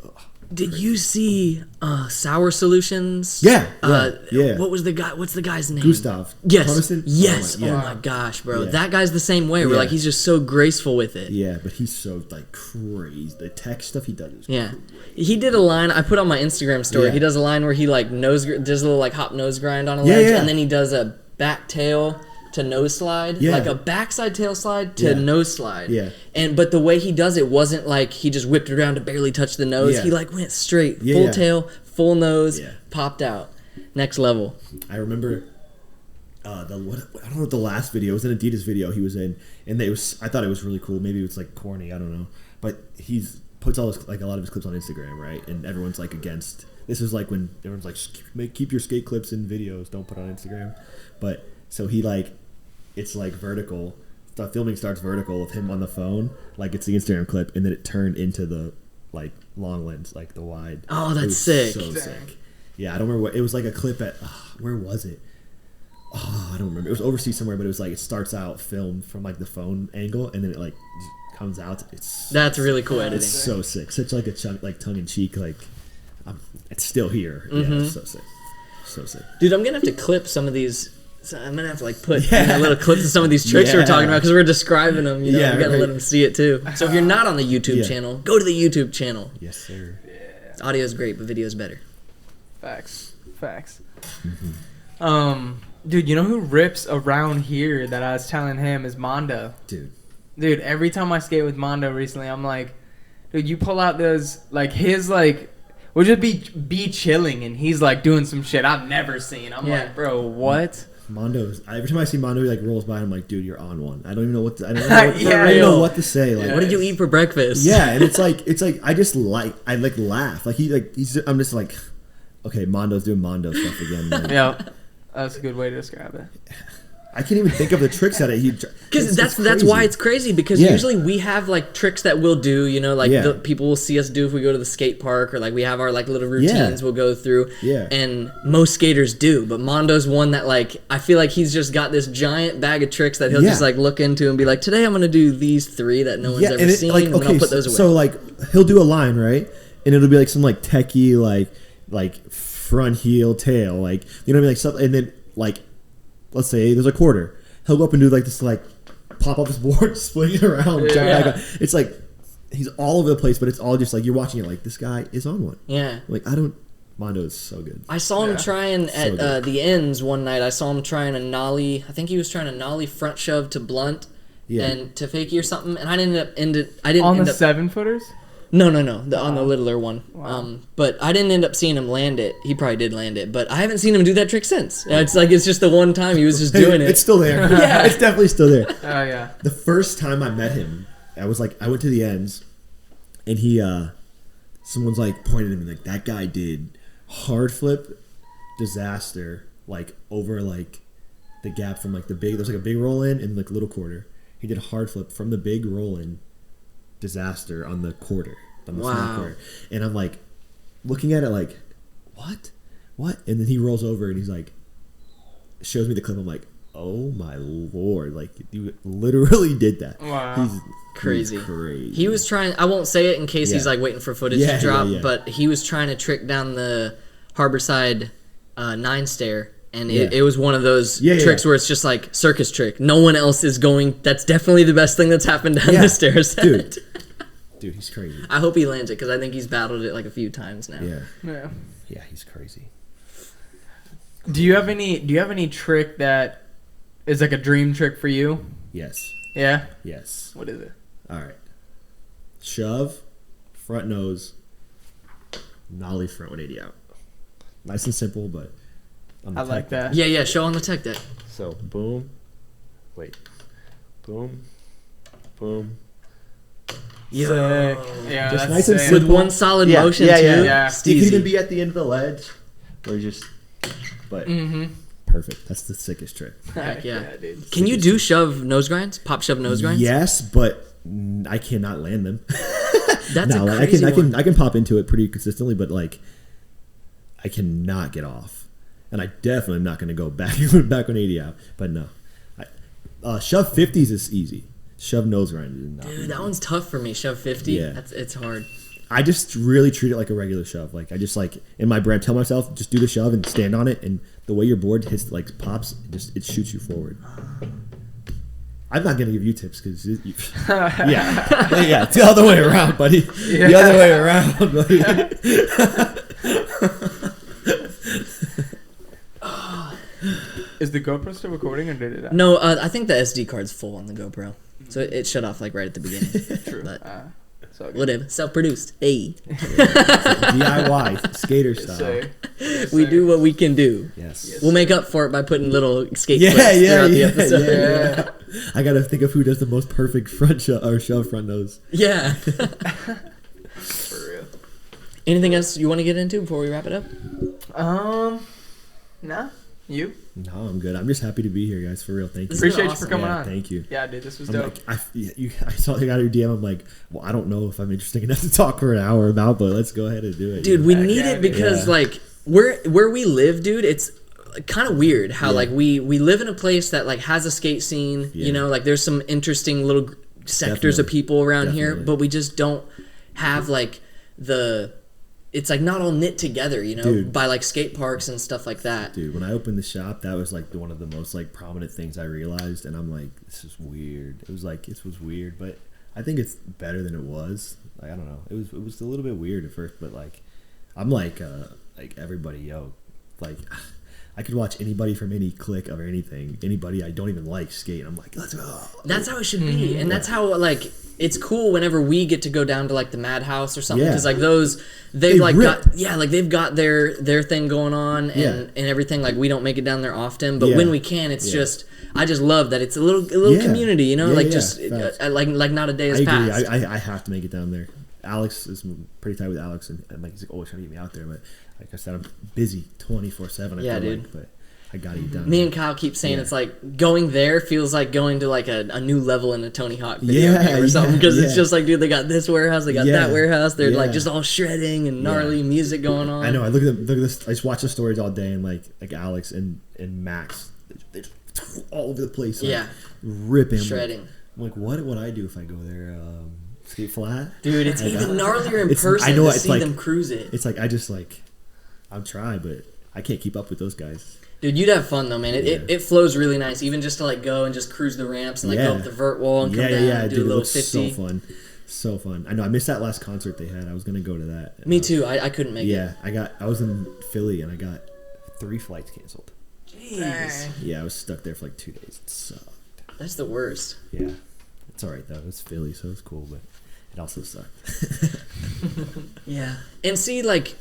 Did you see Sour Solutions? Yeah. What was the guy? What's the guy's name? Gustav. Yes. Hunnison? Yes. Oh my gosh, bro. Yeah. That guy's the same way. Where like he's just so graceful with it. Yeah, but he's so like crazy. The tech stuff he does is crazy. He did a line I put on my Instagram story. He does a line where he like does a little like hop nose grind on a ledge, and then he does a back tail to nose slide, like a backside tail slide to nose slide. Yeah. But the way he does it wasn't like he just whipped it around to barely touch the nose. He like went straight, full tail, full nose, popped out. Next level. I remember I don't know what the last video, it was an Adidas video he was in, and I thought it was really cool. Maybe it's like corny, I don't know. But he puts all his, like a lot of his clips on Instagram, right? And everyone's like against. This is like when everyone's like keep your skate clips in videos, don't put on Instagram. But so he like it's like vertical. The filming starts vertical of him on the phone, like it's the Instagram clip, and then it turned into the like long lens, like the wide. Oh, that's sick! So sick. Yeah, I don't remember what it was. Like a clip at where was it? Oh, I don't remember. It was overseas somewhere, but it was like it starts out filmed from like the phone angle, and then it like comes out. That's really cool editing. It's so sick. Such like a tongue in cheek. Like it's still here. Yeah, it's so sick. So sick. Dude, I'm gonna have to clip some of these. So I'm gonna have to like put little clips of some of these tricks we're talking about because we're describing them. You know, we gotta let them see it too. So if you're not on the YouTube channel, go to the YouTube channel. Yes, sir. Yeah. Audio is great, but video is better. Facts. Dude, you know who rips around here that I was telling him is Mondo. Dude, every time I skate with Mondo recently, I'm like, dude, you pull out those, like, his, like, we'll just be chilling, and he's, like, doing some shit I've never seen. I'm like, bro, what? Mondo's. Every time I see Mondo, he, like, rolls by, I'm like, dude, you're on one. I don't even know what to, I don't know what to say. Like, what did you eat for breakfast? Yeah, and it's like, I laugh. Like, I'm just like, okay, Mondo's doing Mondo stuff again. Man. Yeah. That's a good way to describe it. I can't even think of the tricks that because that's why it's crazy. Because usually we have like tricks that we'll do, you know, like the people will see us do if we go to the skate park, or like we have our like little routines we'll go through. Yeah. And most skaters do, but Mondo's one that like I feel like he's just got this giant bag of tricks that he'll just like look into and be like, today I'm gonna do these 3 that no one's ever seen, like, and then I'll put those away. So like he'll do a line, right, and it'll be like some like techie like front heel tail, like, you know what I mean, like something, and then like, let's say there's a quarter, he'll go up and do like this, like pop off his board, split it around, jump back up. It's like he's all over the place, but it's all just like you're watching it like this guy is on one. Yeah, like Mondo is so good. I saw him trying at the ends one night. I saw him trying a nollie. I think he was trying a nollie front shove to blunt and to fakie or something, and I didn't end up 7-footers. No, on the littler one. Wow. But I didn't end up seeing him land it. He probably did land it, but I haven't seen him do that trick since. It's like it's just the one time he was just doing it. It's still there. Yeah, it's definitely still there. Oh yeah. The first time I met him, I went to the ends, and someone's like pointed at me like, that guy did hard flip disaster like over like the gap from like the big. There's like a big roll in and like a little quarter. He did a hard flip from the big roll in disaster on the quarter. Small quarter. And I'm like looking at it like, what? And then he rolls over and he's like, shows me the clip. I'm like, oh my lord, like you literally did that. Wow. He's crazy. Crazy. He was trying, I won't say it in case he's like waiting for footage to drop, but he was trying to trick down the Harborside 9 stair. And it was one of those tricks where it's just like circus trick. No one else is going. That's definitely the best thing that's happened down the stairs. Dude, he's crazy. I hope he lands it because I think he's battled it like a few times now. Yeah, he's crazy. Do you have any trick that is like a dream trick for you? Yes. Yeah? Yes. What is it? All right. Shove, front nose, nollie front 180 out. Nice and simple, but I like that. Yeah, show on the tech deck. So, boom. Wait. Boom. Boom. Yeah. Yeah, just that's nice and with one solid motion, too. Yeah. It can even be at the end of the ledge. Or just... But... Perfect. That's the sickest trick. Heck yeah. Dude. Can you do shove nose grinds? Pop shove nose grinds? Yes, but I cannot land them. That's a crazy one. I can pop into it pretty consistently, but like I cannot get off. And I definitely am not going to go back 180 out. But no. Shove 50s is easy. Shove nose grind is not. Dude, that one's tough for me. Shove 50. Yeah. It's hard. I just really treat it like a regular shove. Like I just like in my brain tell myself just do the shove and stand on it, and the way your board hits like pops, it shoots you forward. I'm not gonna give you tips because yeah, it's the other way around, buddy. The other way around, buddy. Is the GoPro still recording or did it? No, I think the SD card's full on the GoPro, so it shut off like right at the beginning. True. But, whatever, self-produced. Hey. DIY skater style. Yes, we do what we can do. Yes. We'll make up for it by putting little skate clips throughout the episode. Yeah. I gotta think of who does the most perfect front shove front nose. Yeah. For real. Anything else you want to get into before we wrap it up? Nah. You? No, I'm good. I'm just happy to be here, guys. For real, thank you. Appreciate you for coming on. Thank you. Yeah, dude, this was dope. Like, I saw you got your DM. I'm like, well, I don't know if I'm interesting enough to talk for an hour about, but let's go ahead and do it. Dude, we need it because like where we live, dude, it's kind of weird how like we live in a place that like has a skate scene. You know, like there's some interesting little sectors of people around here, but we just don't have like it's like not all knit together, you know, dude, by like skate parks and stuff like that. Dude, when I opened the shop, that was like one of the most like prominent things I realized, and I'm like, this is weird. It was weird, but I think it's better than it was. Like, I don't know, it was a little bit weird at first, but like I'm like everybody, like I could watch anybody from any clique or anything, anybody I don't even like skate. I'm like, let's go. That's how it should be, and that's how like it's cool whenever we get to go down to like the Madhouse or something, because like those they've like rip. They've got their thing going on and everything. Like we don't make it down there often, but when we can, it's just. I just love that it's a little community, you know, just like not a day has passed. I have to make it down there. Alex is pretty tight with Alex, and like he's always trying to get me out there, but like I said, I'm busy 24/7. Yeah, dude. Like, but I gotta get down. Me and Kyle keep saying it's like going there feels like going to like a new level in a Tony Hawk video game or something, because it's just like, dude, they got this warehouse, they got that warehouse, they're like just all shredding and gnarly music going on. I know. I look at this. I just watch the stories all day, and like Alex and Max, they just all over the place, like, ripping, shredding. I'm like, what would I do if I go there? Skate flat, dude. It's even gnarlier in person to see them cruise it. It's like I'll try, but I can't keep up with those guys. Dude, you'd have fun though, man. It flows really nice, even just to like go and just cruise the ramps and like go up the vert wall and come down and do a little 50. So fun. I know. I missed that last concert they had. I was gonna go to that. Me too. I couldn't make it. Yeah, I was in Philly and I got 3 flights canceled. Jeez. Yeah, I was stuck there for like 2 days. It sucked. That's the worst. Yeah, it's all right though. It's Philly, so it's cool, but it also sucked. Yeah, and see, like,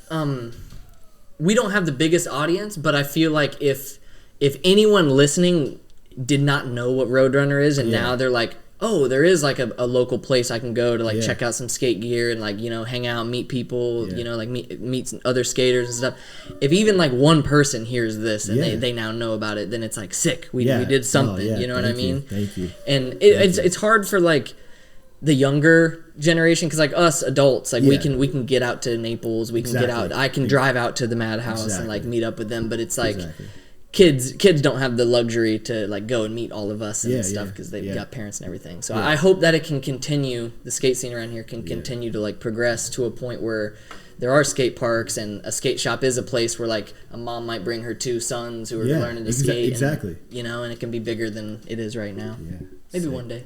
we don't have the biggest audience, but I feel like if anyone listening did not know what Roadrunner is, and now they're like, oh, there is like a local place I can go to like check out some skate gear and like, you know, hang out, meet people, you know, like meet some other skaters and stuff. If even like one person hears this and they now know about it, then it's like sick. We did something. You know what I mean? Thank you. And it's hard for like the younger generation, because like us adults, like we can get out to Naples, we can get out. I can drive out to the Madhouse and like meet up with them, but it's like. Kids don't have the luxury to like go and meet all of us and stuff, because they've got parents and everything. So I hope that it can continue. The skate scene around here can continue to like progress to a point where there are skate parks, and a skate shop is a place where like a mom might bring her 2 sons who are learning to skate. Exactly. And, you know, and it can be bigger than it is right now. Yeah. Maybe one day.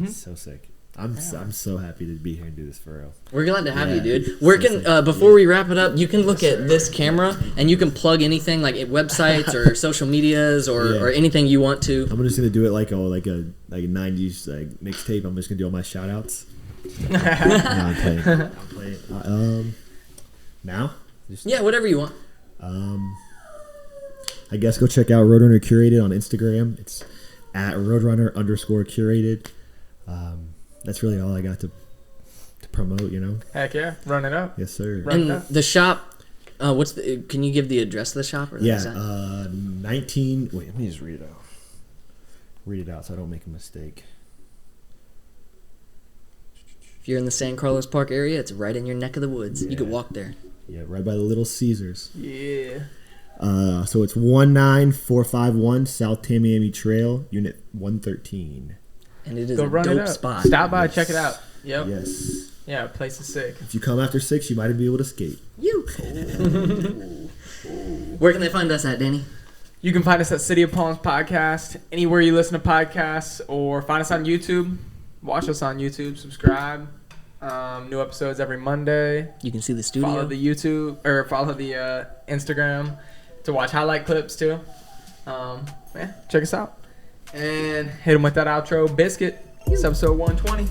So sick. I'm so happy to be here and do this for real. We're glad to have you, dude. Where can before we wrap it up, you can look at this camera and you can plug anything like websites or social medias or anything you want to. I'm just gonna do it like a 90s like mixtape. I'm just gonna do all my shout outs. No, I'm playing. Now? Whatever you want. I guess go check out Roadrunner Curated on Instagram. It's at Roadrunner_Curated. That's really all I got to promote, you know. Heck yeah, run it up. Yes, sir. And the shop, can you give the address of the shop? Or 19. Wait, let me just read it out so I don't make a mistake. If you're in the San Carlos Park area, it's right in your neck of the woods. You could walk there. Yeah, right by the Little Caesars. Yeah. So it's 19451 South Tamiami Trail, Unit 113. And it is a dope spot. Stop by, check it out. Yep. Yes. Yeah, place is sick. If you come after 6, you might be able to skate. Where can they find us at, Danny? You can find us at City of Palms Podcast, anywhere you listen to podcasts, or find us on YouTube. Watch us on YouTube. Subscribe. New episodes every Monday. You can see the studio. Follow the YouTube, or follow the Instagram to watch highlight clips too. Check us out. And hit them with that outro. Biscuit. It's episode 120.